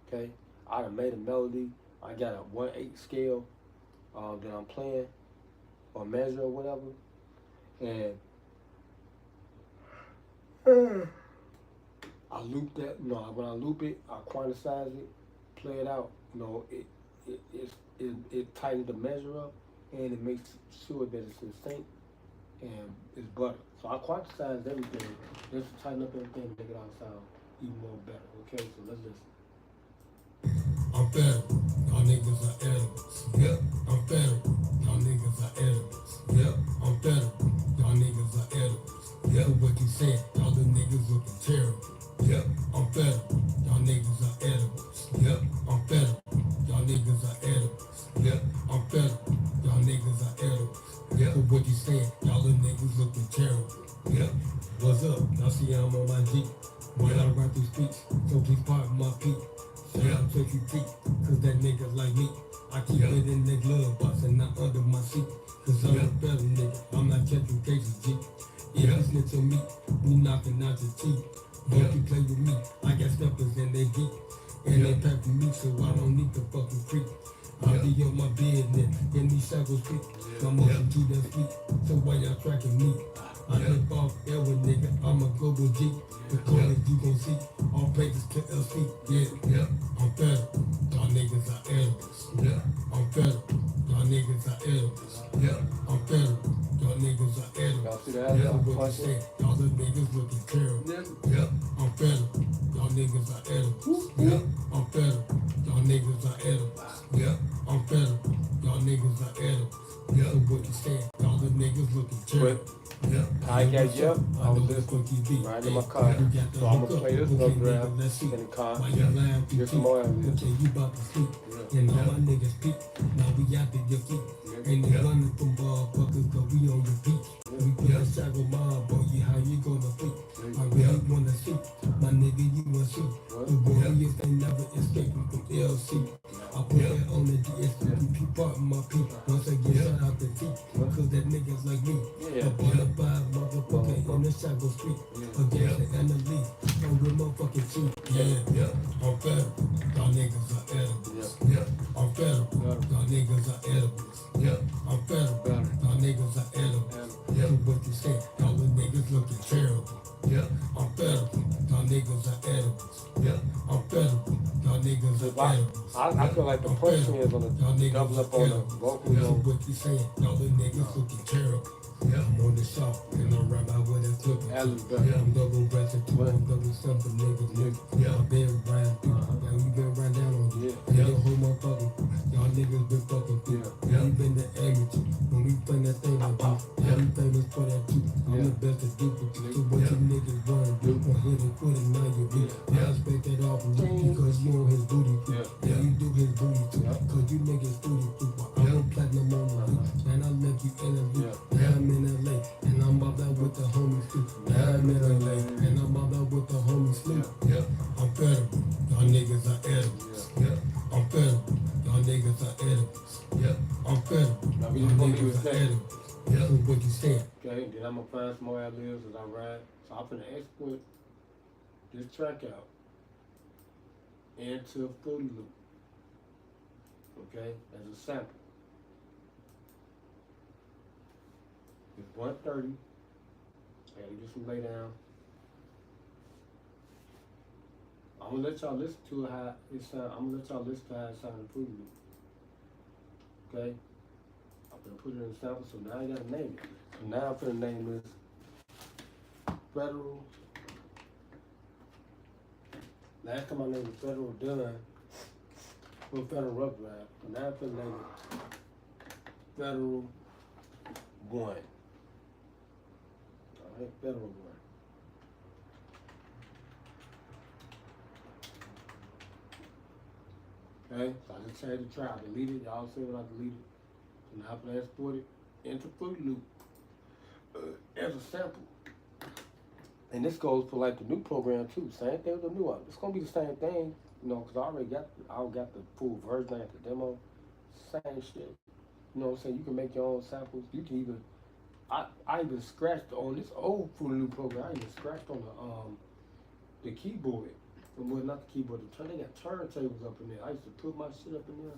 [SPEAKER 1] Okay, I done made a melody. I got a 1/8 scale that I'm playing or measure or whatever, and I loop that. When I loop it, I quantize it, play it out. It tightens the measure up, and it makes sure that it's in sync and it's butter. So I quantize everything just to tighten up everything and make it all sound even more better. Okay, so let's listen.
[SPEAKER 2] I'm fed. Y'all niggas are edibles. Yep. I'm fed. Y'all niggas are edibles. Yep. I'm fed. Y'all niggas are edibles. Yep. What you saying? Y'all the niggas looking terrible. Yep. I'm fed. Y'all niggas are edibles. Yep. I'm fed. Y'all niggas are edibles. Yep. I'm fed. Y'all niggas are edibles. Yep. What you saying? Y'all the niggas looking terrible. Yep. What's up? Y'all see I'm on my Jeep. When I ride through streets, so please park my feet. Shout out to T, cause that nigga like me. I keep it in the glove box and not under my seat. Cause I'm a better nigga, I'm not catching cases, G. If you snitch on me, we knocking out your teeth. Don't you play with me, I got steppers and they deep. And they pack for me, so I don't need to fucking creep. I be on my business, in these shackles speak. My motion to that feet, so why y'all tracking me? I live off ever, nigga, I'm a global G. The corners you gon' see, all praises to LC. Yeah, I'm better, y'all niggas are edibles. Yeah, I'm better, y'all niggas are edibles. Yeah, I'm better, y'all niggas are edibles.
[SPEAKER 1] Y'all see that?
[SPEAKER 2] Yeah, what you say, y'all the niggas looking terrible. Yeah, I'm better, y'all niggas are edibles. Yeah, I'm better, y'all niggas are edibles. Yeah, I'm better, y'all niggas are edibles. Yeah, what you say, y'all the niggas looking terrible. Yeah.
[SPEAKER 1] I was listening right in my car, so I'm gonna play this little grab in the car. Get some more of this.
[SPEAKER 2] You about to sleep, and all my niggas peep. Now we out to your feet, and they running from motherfuckers, but we on your feet. We put a shackle mob on you, how you gonna sleep? I really wanna see, my nigga, you wanna see. The warriors, they never escaping from LC. I put that on the DSP, part of my people. Once again, shout out to T, cause that niggas like me. A five motherfucker in the shadow street. Against the enemy, on the motherfucking cheat. Yeah, I'm better. Y'all niggas are edibles. I'm better. Y'all niggas are edibles. I'm better. Y'all niggas are edibles. So what you say? Y'all the niggas looking terrible. I'm better. Y'all niggas are edibles. I'm better. Y'all niggas are edibles.
[SPEAKER 1] I feel like the punching is gonna double up on the vocals.
[SPEAKER 2] So what you saying? Y'all the niggas looking terrible. I'm on the shop, and I'm right by with a clip. I'm double breasted too, I'm double simple niggas. I've been riding through, we been riding down on you. And your whole motherfucker, y'all niggas been fucking through. We been the amateur, when we bring that thing up, we famous for that too. I'm the best to do it, so what you niggas wanna do? I'm hit it, put it, now you beat. I expect that off of you, because you on his booty too. Yeah, you do his booty too, cause you niggas booty too. I'm on platinum on the loop, and I left you in the loop. In LA, and I'm out there with the homies too. Now I'm in LA, and I'm out there with the homies too. I'm better, y'all niggas are edibles. I'm better, Y'all niggas are edibles. Yep. I'm federal.
[SPEAKER 1] Now we
[SPEAKER 2] Y'all
[SPEAKER 1] just gonna do
[SPEAKER 2] niggas
[SPEAKER 1] this
[SPEAKER 2] are
[SPEAKER 1] thing.
[SPEAKER 2] edibles. Yep. So what you saying?
[SPEAKER 1] Okay, then I'm gonna find some more ad-libs as I ride. So I'm gonna export this track out into a Fruity Loop. Okay, as a sample. It's 130. I gotta get some lay down. I'm gonna let y'all listen to how it sound. I'm gonna let y'all listen to how it sounds in Fruity Loop. Okay? I'm gonna put it in a sample, so now I gotta name it. So now I'm gonna name this Federal. Last time I named it Federal Done. Well, Federal Rough Drive. So now I'm gonna name it Federal One. Alright, Federal One. Okay, so I just changed the track. I deleted it. Y'all see what I deleted. So now I'm gonna export it into Fruity Loop as a sample. And this goes for like the new program too. Same thing with the new one. It's gonna be the same thing, you know, because I got the full version, I got the demo. Same shit. You know what I'm saying? You can make your own samples. You can even I even scratched on this old Fruity Loop program. I even scratched on the keyboard. Well, not the keyboard. They got turntables up in there. I used to put my shit up in there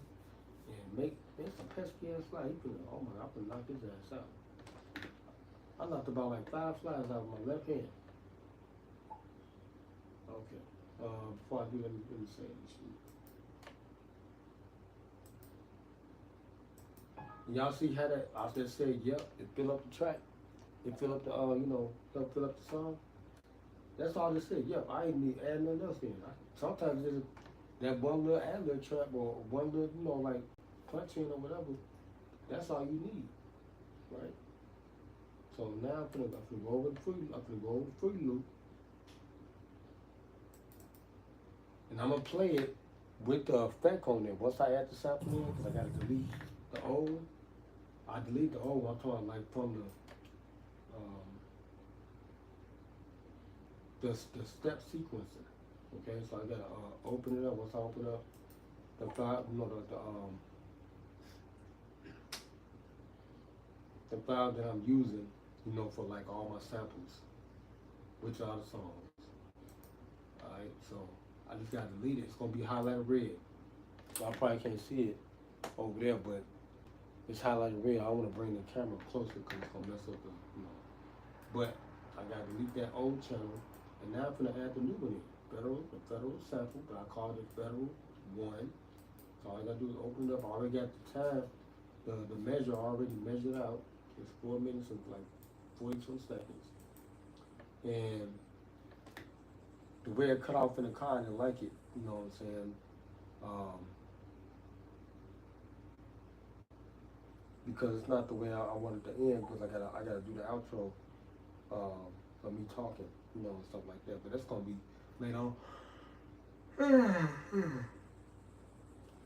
[SPEAKER 1] and make. Man, it's a pesky ass fly. Oh my God, I could knock his ass out. I knocked about like 5 flies out of my left hand. Okay. Before I do that, let me say this shit. Y'all see how that? I just said, yep. It fill up the track. It fill up the help fill up the song. That's all I just said. Yep. I ain't need to add nothing else in. Sometimes there's that one little ad-lib trap or one little, like punch in or whatever. That's all you need, right? So now I'm gonna go over the Fruity Loop, and I'm gonna play it with the effect on there. Once I add the sample in, because I gotta delete the old one. I delete the old one. I'm talking like from the step sequencer. Okay, so I gotta open it up. Once I open up the file, the file that I'm using, for like all my samples, which are the songs. Alright, so I just gotta delete it. It's gonna be highlighted red. So I probably can't see it over there, but it's highlighted red. I wanna bring the camera closer because it's gonna mess up the, But I gotta delete that old channel, and now I'm gonna add the new one in. The federal sample, but I called it Federal 1. So all I gotta do is open it up. I already got the time, the measure already measured out. It's 4 minutes and like 42 seconds. And the way it cut off in the car, I didn't like it, you know what I'm saying? Because it's not the way I wanted to end, because I gotta do the outro of me talking, and stuff like that. But that's gonna be later on.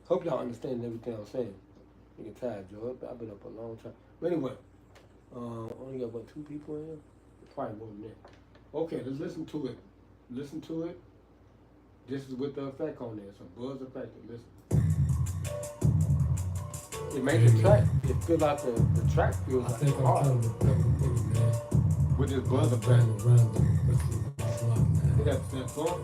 [SPEAKER 1] Hope y'all understand everything I'm saying. You get tired, Joe. I've been up a long time. But anyway, only got 2 people in here? Probably more than that. Okay, let's listen to it. Listen to it. This is with the effect on there. It's a buzz effect. Listen. It makes the track. It feels like the track feels like
[SPEAKER 2] it's hard. I think I'm kind of a nigga, man.
[SPEAKER 1] With this buzz effect. That song?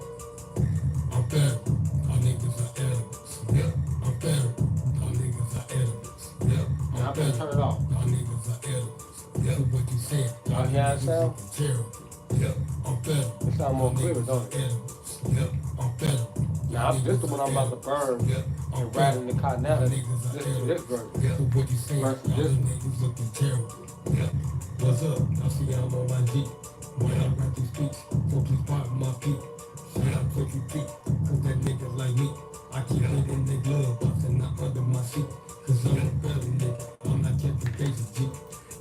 [SPEAKER 2] I'm federal. Y'all niggas are edibles. Yep. I'm federal. Y'all niggas are edibles. Yep.
[SPEAKER 1] I'm federal. Turn it off.
[SPEAKER 2] Y'all niggas are edibles. Yep. So what you saying?
[SPEAKER 1] Y'all hear how it sound?
[SPEAKER 2] Yep. I'm federal.
[SPEAKER 1] It sound more clear, don't it?
[SPEAKER 2] Yep. I'm federal.
[SPEAKER 1] Now, this is the one I'm about to burn and ride in the car now. This version.
[SPEAKER 2] Yep. So what you saying? Y'all niggas looking terrible. Yep. What's up? I see y'all on my Jeep. When I rap these beats, so please pardon my feet. Shout out to you feet, cause that nigga like me. I keep it in the glove box and not under my seat. Cause I'm a better nigga, I'm not Captain Crazy G.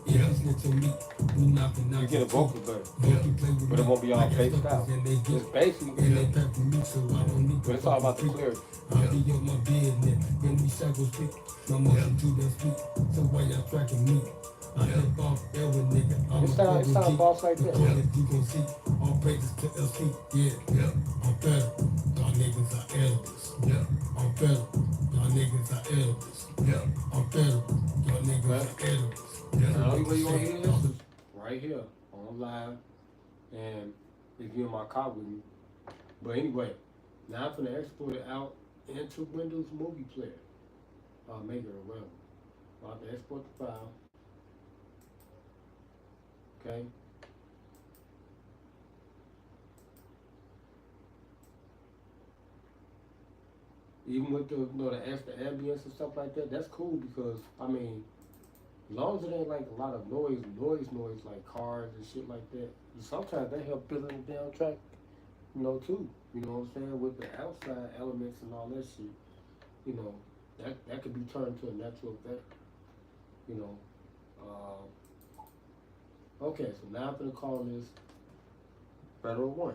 [SPEAKER 2] Yeah, listen to me, we knocking out.
[SPEAKER 1] You get a vocal better, but it won't be all spaced out. It's basically,
[SPEAKER 2] and they pep for me, so I don't need.
[SPEAKER 1] But it's all about the clarity.
[SPEAKER 2] I'll be on my business when we cycle speak. My motion to them speak, so why y'all tracking me? I hip off every nigga. I'm
[SPEAKER 1] It
[SPEAKER 2] a
[SPEAKER 1] sound
[SPEAKER 2] global
[SPEAKER 1] boss like
[SPEAKER 2] G.
[SPEAKER 1] that.
[SPEAKER 2] The coldest you gon' see. All praises to LC. Yeah. I'm better. Y'all niggas are elders. I'm better. Y'all niggas are elders. I'm better. Y'all niggas are elders.
[SPEAKER 1] The only way you gonna hear this is right here on live, and if you're in my car with me. But anyway, now I'm gonna export it out into Windows Movie Player. I'll make it available. I'll have to export the file. Okay. Even with the extra ambience and stuff like that, that's cool because I mean, as long as it ain't like a lot of noise like cars and shit like that. Sometimes they help building the damn track, too. You know what I'm saying? With the outside elements and all that shit, that could be turned to a natural effect. Okay, so now I'm gonna call this Federal 1.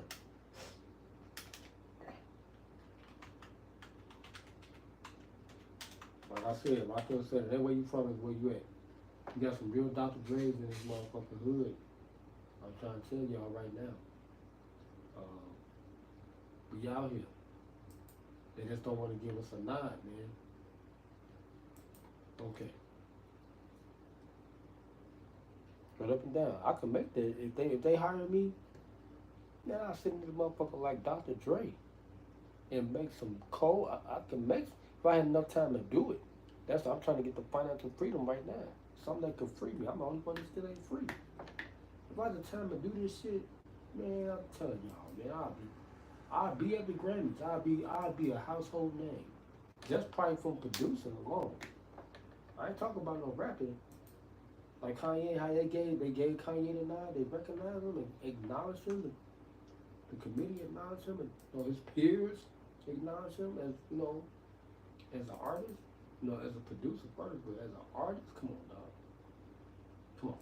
[SPEAKER 1] Like I said, I could have said it. That way you from is where you at. You got some real Dr. Dre's in this motherfucking hood. I'm trying to tell y'all right now. We out here. They just don't want to give us a nod, man. Okay. But up and down. I can make that. If they hire me, then I'll sit in this motherfucker like Dr. Dre and make some cold. I can make, if I had enough time to do it. That's what I'm trying to get the financial freedom right now. Something that could free me. I'm the only one that still ain't free. If I had the time to do this shit, man, I'm telling y'all, man, I'll be at the Grammys. I'll be a household name. Just probably from producing alone. I ain't talking about no rapping. Like Kanye, how they gave Kanye the nod, they recognized him and acknowledged him. The committee acknowledged him, and his peers acknowledged him as as an artist, as a producer first, but as an artist, come on, dog, come on.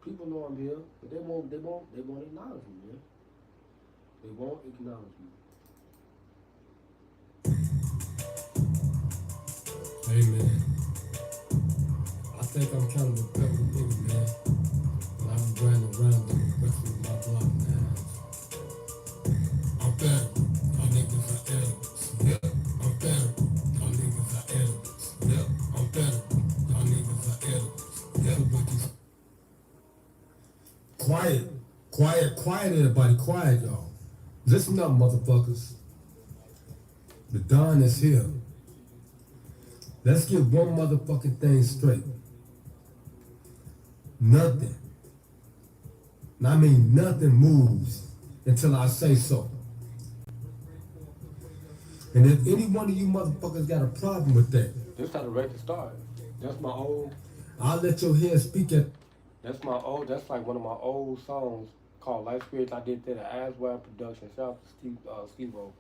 [SPEAKER 1] People know I'm here, but they won't acknowledge me, man. They won't acknowledge me.
[SPEAKER 2] Hey man, I think I'm kind of a pebble nigga, man. But I'm grinding around the rest of my block now. I'm better. Y'all niggas are elders. I'm better. Y'all niggas are elders. I'm better. Y'all niggas are elders. Quiet, everybody, quiet, y'all. Listen up, motherfuckers. The Don is here. Let's get one motherfucking thing straight. Nothing. And I mean nothing moves until I say so. And if any one of you motherfuckers got a problem with that,
[SPEAKER 1] This how the record started. That's my old.
[SPEAKER 2] I'll let your head speak at.
[SPEAKER 1] That's my old. That's like one of my old songs called Life Spirits. I did that at Aswell Production. Shout out to Steve O.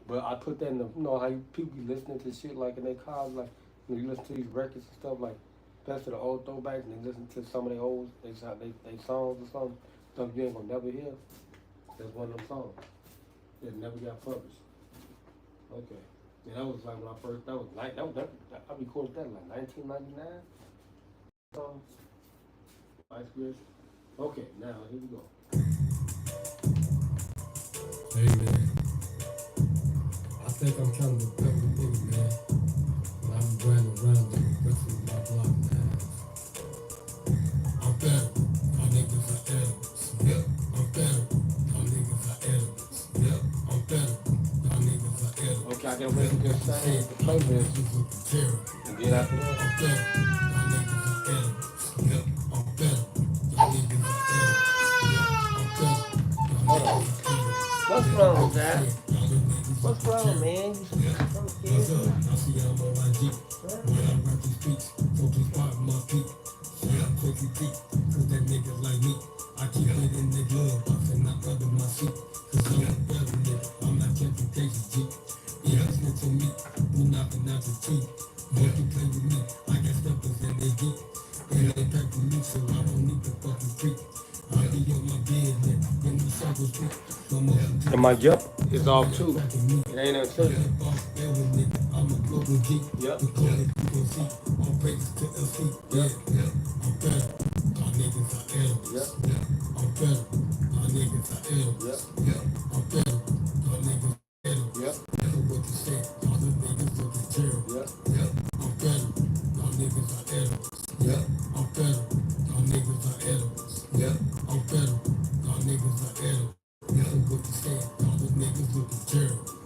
[SPEAKER 1] But I put that in the, how people be listening to shit like in their cars, like you listen to these records and stuff, like especially the old throwbacks, and they listen to some of their old they songs or something, stuff you ain't gonna never hear. That's one of them songs that never got published. Okay, and that was like when I first. I recorded that in like 1999. Life Spirits. Okay, now here we go.
[SPEAKER 2] Hey man. I think I'm kind of a pebble nigga, man. But I'm grinding around the rest of my block now. I'm better. Y'all niggas are elders. I'm better. Y'all niggas are elders. I'm better. Y'all niggas are elders.
[SPEAKER 1] Okay, I gotta wait to get started to play this. And then after that,
[SPEAKER 2] I'm better. Y'all niggas are elders. I'm better. Y'all niggas are elders. I'm better.
[SPEAKER 1] hold on. What's wrong with that? What's wrong, man?
[SPEAKER 2] What's up? I see I'm on my Jeep. When I rap these beats, focus part my feet. Shut up, quickly feet, cause that nigga like me. I keep it in the glove box and not under my seat. Cause I'm a better nigga, I'm not catching cases, G. Yeah, listen to me, we knocking out the teeth. Don't you play with me, I got steppers in they deep. And they pack with me, so I don't need the fucking freak. I'll be on my bed, man, when we circle street.
[SPEAKER 1] And my jump is off too. It ain't until.
[SPEAKER 2] I'm a global G.
[SPEAKER 1] Yep.
[SPEAKER 2] can't see. All praises to LC. Yeah. I'm better. Y'all niggas are animals. I'm better. Y'all niggas are animals. I'm better. Y'all niggas are animals. Look at what you say. Y'all the niggas looking terrible. I'm better. Y'all niggas are animals. I'm better. Y'all niggas are animals. I'm better. Y'all niggas are animals. Look at what you say. Y'all the niggas looking terrible.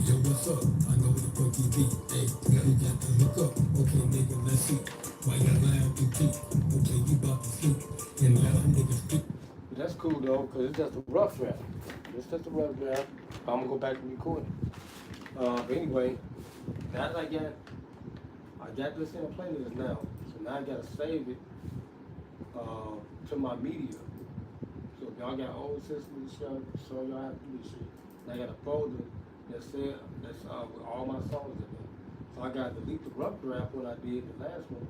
[SPEAKER 2] Yo, what's up? I know the funky beat. Hey, you got to look up. Okay, nigga, let's see. Why y'all lying to deep? Okay, you about to sleep. And all them niggas speak.
[SPEAKER 1] That's cool though, because it's just a rough draft. It's just a rough draft. I'm gonna go back and record it. But anyway, now that I got this in a playlist now. So now I gotta save it to my media. So if y'all got old systems, so y'all have to do this shit. And I got a folder that's with all my songs in there. So I gotta delete the rough draft when I did the last one.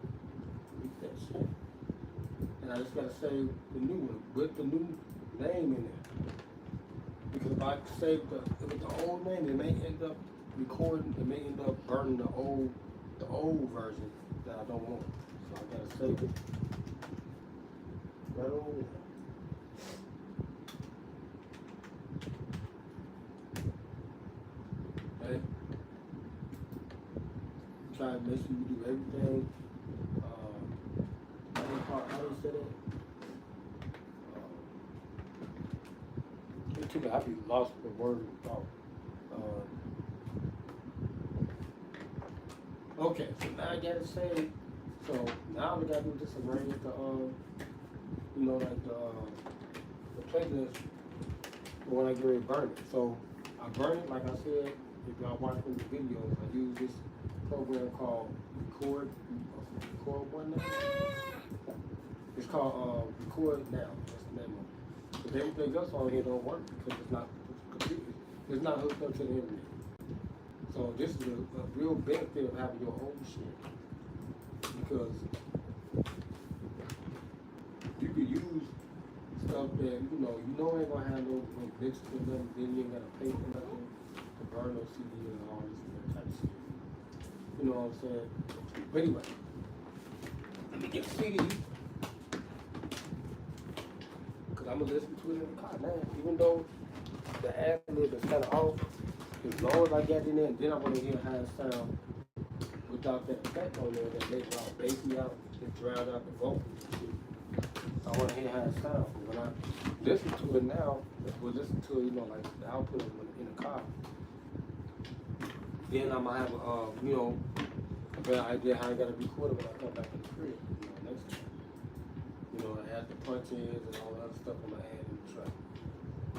[SPEAKER 1] Delete that shit. And I just gotta save the new one with the new name in there. Because if I save with the old name, it may end up recording, it may end up burning the old version that I don't want. So I gotta save it right over there. Okay. Try to make sure you do everything. How do you say that? I be lost with word of thought. Okay, so now I gotta say, so now we gotta do just arrange the playlist for when I get ready to burn it. So I burn it, like I said, if y'all watching the videos, I use this program called Record One Now. It's called Record Now. That's the name of it. But everything else on here don't work because it's not hooked up to the internet. So this is a real benefit of having your own shit. Because you could use stuff that you know ain't gonna have no mix to them, then you ain't gotta pay for nothing to burn no CD and all this type of shit. You know what I'm saying? But anyway, let me get the CD. Cause I'm gonna listen to it in the car now. Even though the ad lib is kinda off, as long as I get in there and then I wanna hear how it sound without that effect on there that makes it all bassy out, it drowned out the vocals. I want to hear how it sounds. When I listen to it now, we'll listen to it, like the output of it in the car. Then I'm going to have a better idea how I got to record it when I come back in the crib, next time. Add the punches and all the other stuff I'm going to add in the track.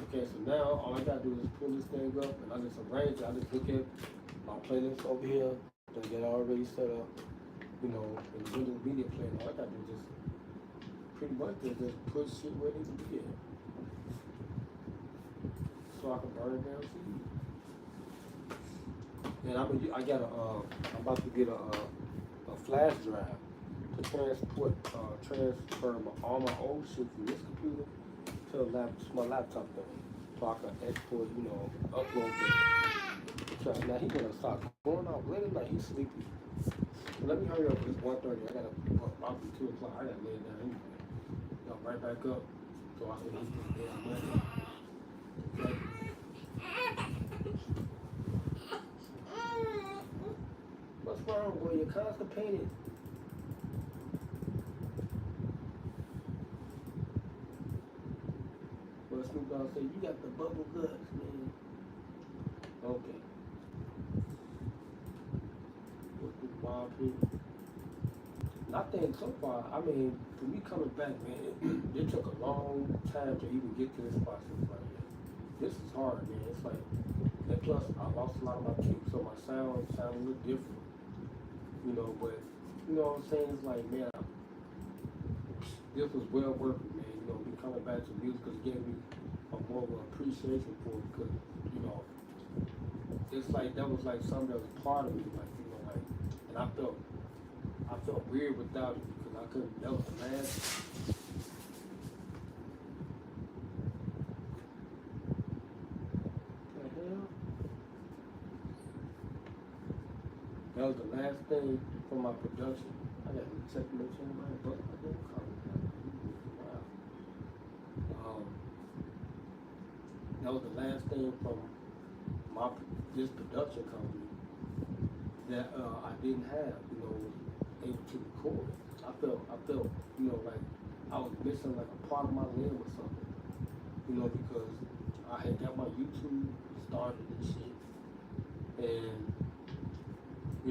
[SPEAKER 1] Okay, so now all I got to do is pull this thing up and I just arrange it. I just look at my playlist over here that get already set up, in the Windows Media Player. All I got to do is just pretty much just put shit where it needs to be at. So I can burn down CD. And I'm about to get a flash drive to transfer all my old shit from this computer to my laptop thing. So I can export, upload it. Now he gonna stop going off late at night. He's sleepy. So let me hurry up. It's 1:30. I gotta about 2 o'clock. I gotta lay it down anyway. Right back up so I can eat this damn money. Okay. What's wrong, boy? You're constipated. Well, Snoop Dogg said, you got the bubble guts, man. Okay. What's the wild people? Nothing so far. I mean, for me coming back, man, it took a long time to even get to this process right here. This is hard, man. It's like, and plus I lost a lot of my kicks, so my sound a little different. But you know what I'm saying? It's like, man, this was well worth it, man. Me coming back to music because it gave me a more of an appreciation for it because, it's like that was like something that was part of me, and I felt weird without it because I couldn't. That was the last. The hell? That was the last thing from my production. I got to check the next one, but I didn't call it. Wow. That was the last thing from my this production company that I didn't have, able to record. I felt, like I was missing like a part of my limb or something, because I had got my YouTube started and shit, and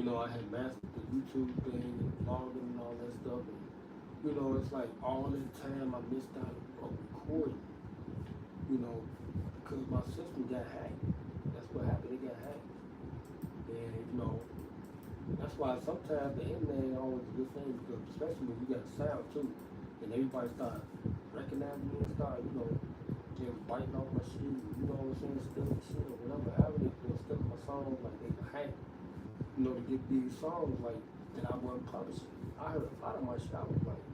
[SPEAKER 1] I had mastered the YouTube thing and vlogging and all that stuff, and it's like all that time I missed out on recording, because my system got hacked. That's what happened. It got hacked, and that's why sometimes the internet ain't always a good thing, because especially when you got sound too, and everybody start recognizing me and start, they was biting off my shit, what I'm saying, stealing shit or whatever, however they feel, stealing my songs, like they hack, to get these songs like that I wasn't publishing. I heard a lot of my shit, I was like,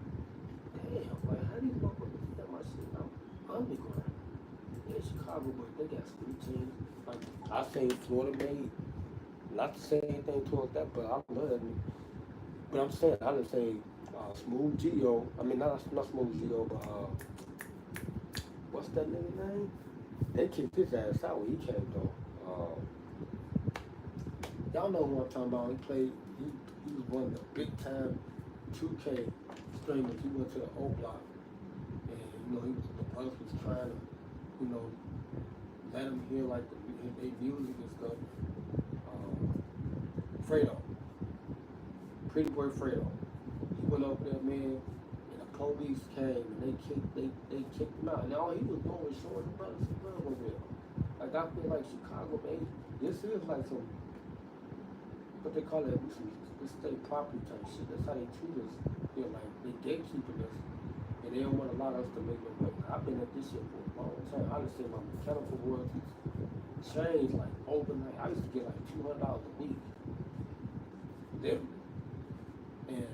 [SPEAKER 1] damn, like how these motherfuckers get my shit? I'm underground. In Chicago, but they got street teams. Like I say Florida made. Not to say anything towards that, but I love that nigga. But I'm saying, I didn't say Smooth Geo. I mean, not Smooth Geo, but what's that nigga name? They kicked his ass out when he came though. Y'all know who I'm talking about. He played. He was one of the big time 2K streamers. He went to the O Block, and the brothers was trying to, let him hear like their music and stuff. Fredo, Pretty Boy Fredo. He went over there, man, and the police came and they kicked him out. And all he was doing was showing the brothers some love over there. Like I feel like Chicago, man, this is like some, what they call it, some state property type shit. That's how they treat us. Like they gatekeeping us, and they don't want to allow us to make no money. I've been at this shit for a long time. I just say my mechanical royalties changed like overnight. I used to get like $200 a week. Literally. And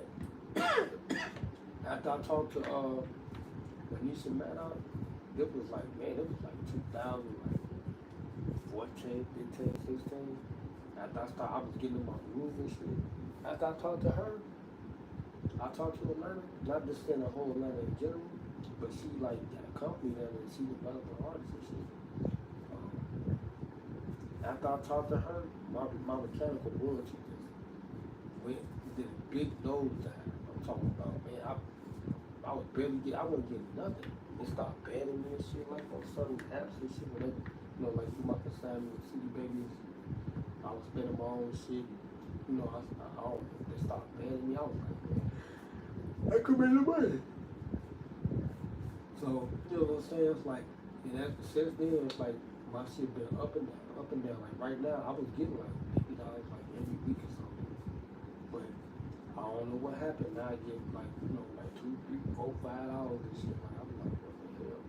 [SPEAKER 1] after I talked to Anisha Maddox, it was like 2014, 15, 16. After I was getting in my groove and shit. After I talked to her, I talked to Atlanta, not just saying the whole Atlanta in general, but she like got a company there and she developed an artist and shit. After I talked to her, my mechanical royalty just went, did a big nose dive. I'm talking about, man, I was I wasn't getting nothing. They started banning me and shit, like on certain apps and shit, when they, like through my consignment with CD Babies, I was spending my own shit. I don't know, they started banning me. I was like, man, I could make the money. So, what I'm saying? It's like, and since then, it's like, my shit been up and down, up and down. Like right now, I was getting like $50 like every week or something. But I don't know what happened. Now I get like, like $2, $3, $4, $5 and shit. Like I'm like, what the hell?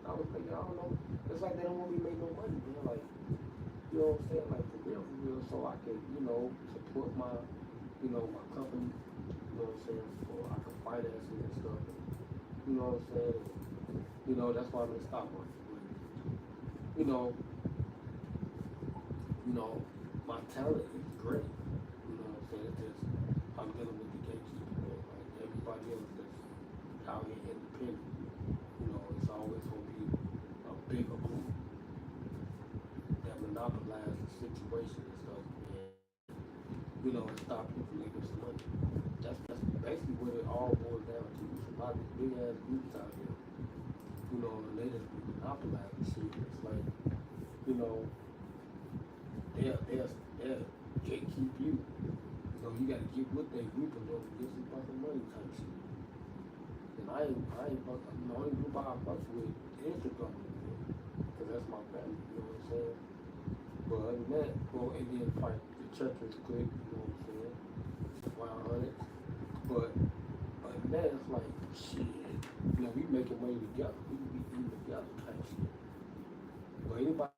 [SPEAKER 1] I was thinking, I don't know. It's like they don't want me to make no money, man. Like, you know what I'm saying? Like for real, so I can, support my, my company. You know what I'm saying? So I can finance it and stuff. And, you know what I'm saying? And, that's why I'm in the stock market. My talent is great. You know what I'm saying? It's just, I'm dealing with the gatekeeping, man. Like everybody else that's out here independent. It's always going to be a bigger group that monopolize the situation and stuff. And stop you from making some money. That's basically what it all boils down to. It's a lot of big ass groups out here. And they just monopolize the shit. It's like, they'll gatekeep you. You gotta get with that group and get some fucking money type shit. And I ain't fucking, the only group I fuck with is the government, because that's my family, you know what I'm saying? But other than that, and then fight the church is quick, you know what I'm saying? 100. But other than that, it's like, shit, we making money together. We be eating together type shit. But anybody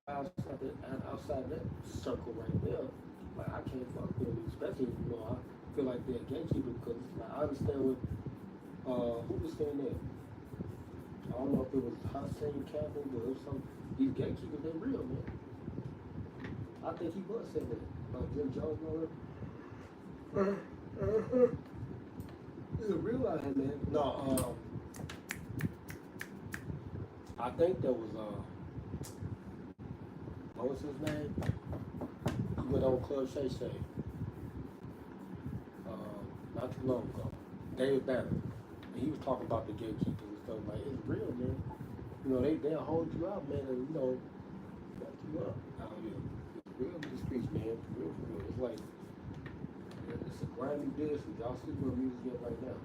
[SPEAKER 1] outside that circle right there, like I can't fuck with them, especially I feel like they're gatekeepers, because like, I understand what who was saying that. I don't know if it was Hussein Campbell, but it was some, these gatekeepers, they're real, man. I think he was saying that. Jim Jones, It's real out here, man. No, I think there was what was his name? He went on Club Shay Shay not too long ago. David Banner. And he was talking about the gatekeepers and stuff like it's real, man. You know, they'll hold you out, man, and you know, back you up out here. It's real in the streets, man. For real, for real. It's like it's a grimy business. Y'all see what music get right now.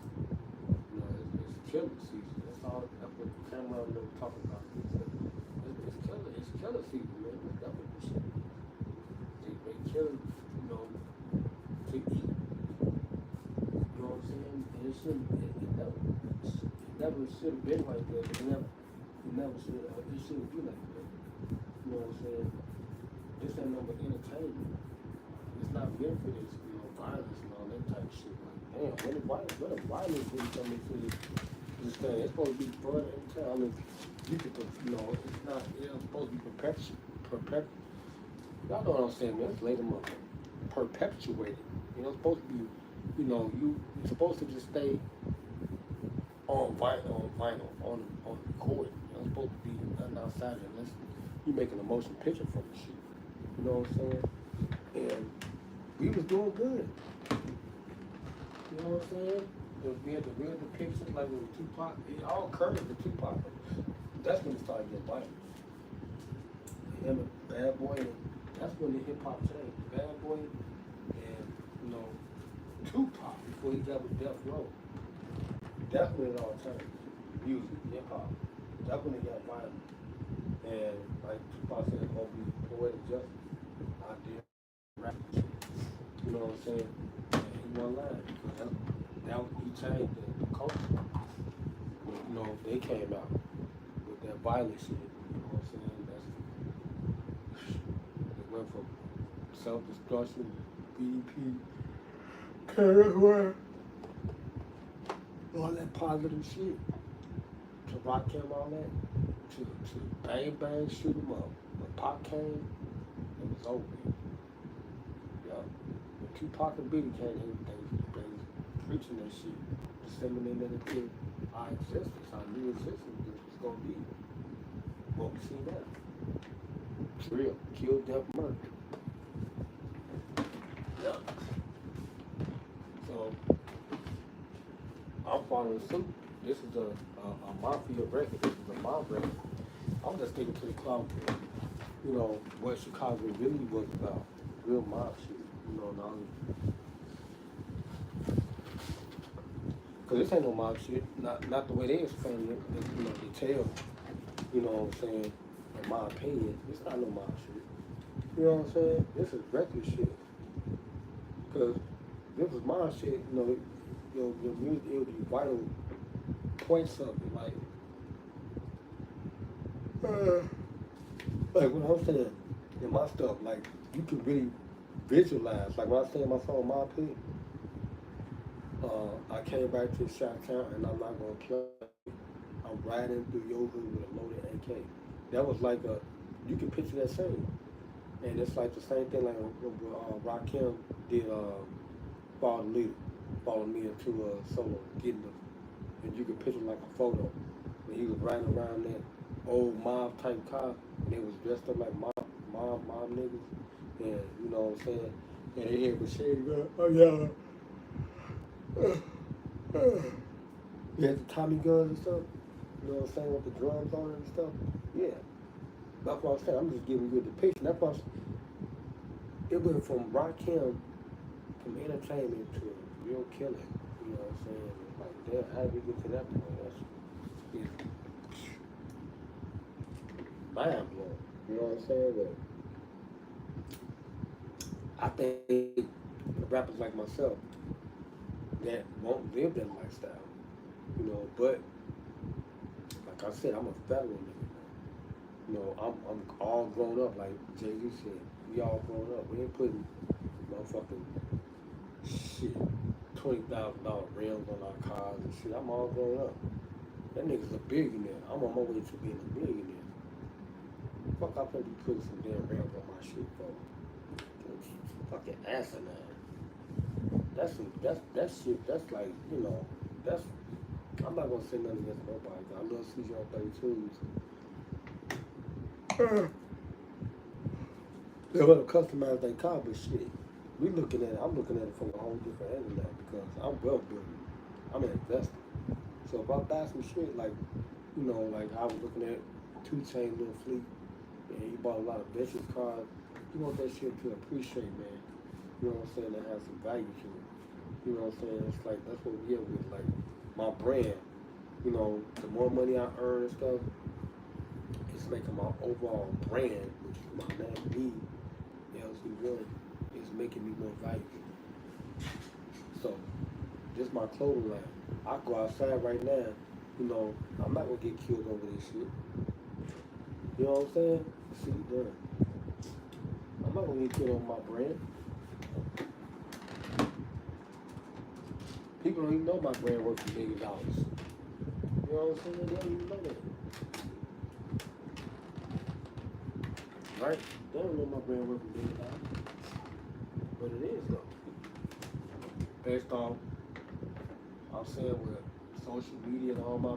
[SPEAKER 1] You know, it's killer season. That's all. That's what Cameron was talking about. It's killer season, man. That's what the shit. They kill, you know, to eat. You know what I'm saying? And it shouldn't. It never should have been like that. It never should. It shouldn't be like that. You know what I'm saying? This ain't no but entertainment. It's not meant for this, you know, violence and all that type of shit. Like, damn, when the violence didn't come into this thing, it's supposed to be fun and entertainment. I mean, you could, you know, it's not, it's supposed to be perpetuated. Y'all know what I'm saying, man. Let's lay them up. Perpetuated. You know, it's supposed to be, you know, you're supposed to just stay on vinyl, on record. You know, it's supposed to be nothing outside unless you making a motion picture from the shit. You know what I'm saying? And we was doing good. You know what I'm saying? We had the real depictions like with Tupac. It all occurred with Tupac. That's when it started getting violent. Him and Bad Boy, that's when the hip hop changed. Bad Boy and, you know, Tupac before he got with Death Row. That's when it all changed. Music, hip hop. That's when it got violent. And like Tupac said, it's gonna be poetic justice. I did rap shit. You know what I'm saying? And he wasn't lying because that he changed the culture. You know, they came out with that violent shit. You know what I'm saying? It went from self-destruction, BDP, all that positive shit, to rock him, all that, to bang bang, shoot him up. When Pop came, it was over. Yeah. When Tupac and Biggie came, they was preaching that shit, disseminating it into our existence, our new existence, which was gonna be what we see now. It's real. Kill, death, murder. Yeah. So I'm following suit. This is a mafia record. This is a mob record. I'm just sticking to the clout, you know, what Chicago really was about. Real mob shit. You know, now. Cause this ain't no mob shit. Not the way they explain it. You know, they tell. You know what I'm saying? In my opinion, it's not no mob shit. You know what I'm saying? This is record shit. Cause this is my shit. You know, your music, it would be vital points of it, like what I'm saying in my stuff, like you can really visualize. Like when I say in my song My Pit, I came back to Chi-Town and I'm not gonna play. I'm riding through your hood with a loaded AK. That was like you can picture that scene. And it's like the same thing like when Rakim did Follow Me into a solo, getting them. And you can picture like a photo when he was riding around that old mob type car and they was dressed up like mob niggas. And you know what I'm saying? And they had machine gun. Oh yeah. You had the Tommy guns and stuff. You know what I'm saying? With the drums on it and stuff. Yeah. That's what I'm saying. I'm just giving you a depiction. That's what it went from Rakim, from entertainment to real killing. You know what I'm saying? Like, damn, how did we get to that point? That's mind blowing. You know what I'm saying? But I think rappers like myself that won't live that lifestyle. You know, but like I said, I'm a federal nigga. You know, I'm all grown up, like Jay-Z said. We all grown up. We ain't putting motherfucking shit, $20,000 rims on our cars and shit. I'm all grown up. That nigga's a billionaire. I'm on my way to being a millionaire. Fuck, I probably putting some damn rims on my shit, bro. Fucking asinine. That's that shit. That's like, you know, that's. I'm not gonna say nothing against nobody. I love CJ on 32s. They want to customize their car, but shit, I'm looking at it from a whole different angle now because I'm well built. I'm an investor. So if I buy some shit like, you know, like I was looking at 2 Chainz little fleet, and he bought a lot of vintage cars. You want that shit to appreciate, man. You know what I'm saying? That has some value to it. You know what I'm saying? It's like that's what we get with like my brand. You know, the more money I earn and stuff, it's making my overall brand, which is my name, LCDAONE, is making me more valuable. So, this my clothing line. I go outside right now, you know, I'm not gonna get killed over this shit. You know what I'm saying? See, done. I'm not gonna get killed over my brand. People don't even know my brand worth $1 million. You know what I'm saying? They don't even know that. Right? They don't know my brand worth $1 million. But it is though. Based off, I'm saying with social media and all my,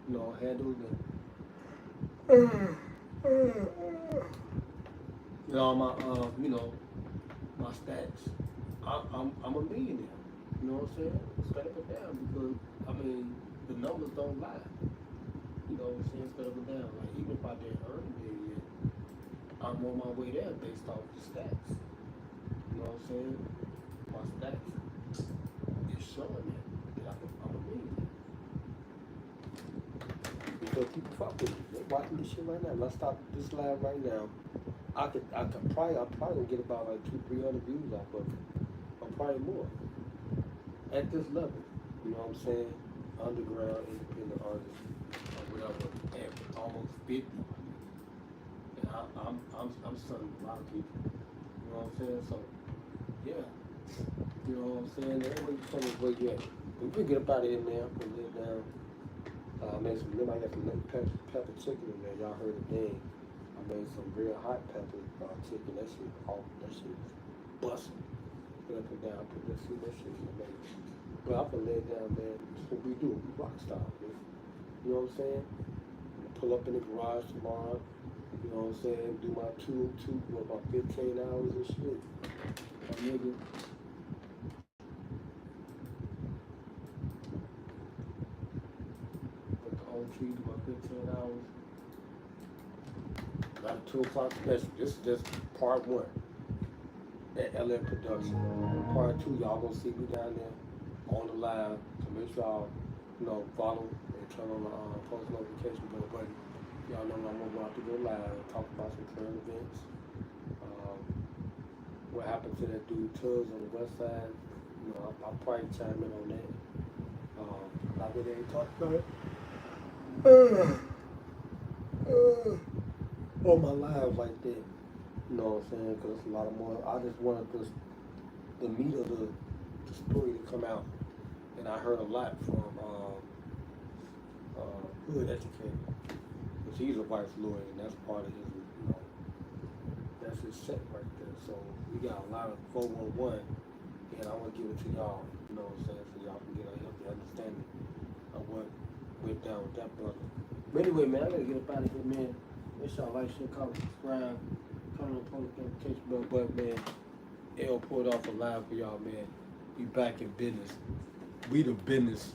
[SPEAKER 1] you know, handles and you know, my you know, my stats. I'm a millionaire. You know what I'm saying? Straight up and down because I mean the numbers don't lie. You know what I'm saying? Straight up and down. Like even if I didn't earn $1 million, I'm on my way there based off the stats. You know what I'm saying? My stats is showing that I'm a millionaire. Because people fuck with me. They're watching this shit right now. Let's stop this live right now. I could probably gonna get about like 200-300 views off of it. Or probably more. At this level. You know what I'm saying? Underground, independent artist, or whatever, at almost 50. And I'm selling a lot of people. You know what I'm saying? So yeah. You know what I'm saying? Everybody tell me where you at. We can get up out of here now, put it down. Made some I got some pepper chicken in there. Y'all heard the name. I made some real hot pepper chicken. That shit is busting. Put up and down, put that shit is amazing. But I'm gonna lay it down, man. That's what we do. We rock style, man. You know what I'm saying? I'm gonna pull up in the garage tomorrow. You know what I'm saying? Do my about 15 hours and shit. My nigga. Put the whole tree, do my 15 hours. Not a 2 o'clock special. This is just part 1 at LM Production. Part 2, y'all gonna see me down there on the live. So make sure y'all, you know, follow and turn on the post notification bell button. Y'all know I'm about to go live and talk about some current events. What happened to that dude Tubbs on the west side? You know, I'll probably chime in on that. Like we ain't talked about it. On my live like that. You know what I'm saying? Because it's a lot of more. I just wanted the meat of the story to come out. And I heard a lot from Hood Educator. Because he's a vice lawyer and that's part of his, you know, that's his set right there. So we got a lot of 411 and I want to give it to y'all, you know what I'm saying? So y'all can get a healthy understanding of what went down with that brother. But anyway, man, I gotta get up out of here, man. Make sure y'all like, share, comment, subscribe. Turn on the post notification bell button, man. L pulled off a live for y'all, man. We back in business. We the business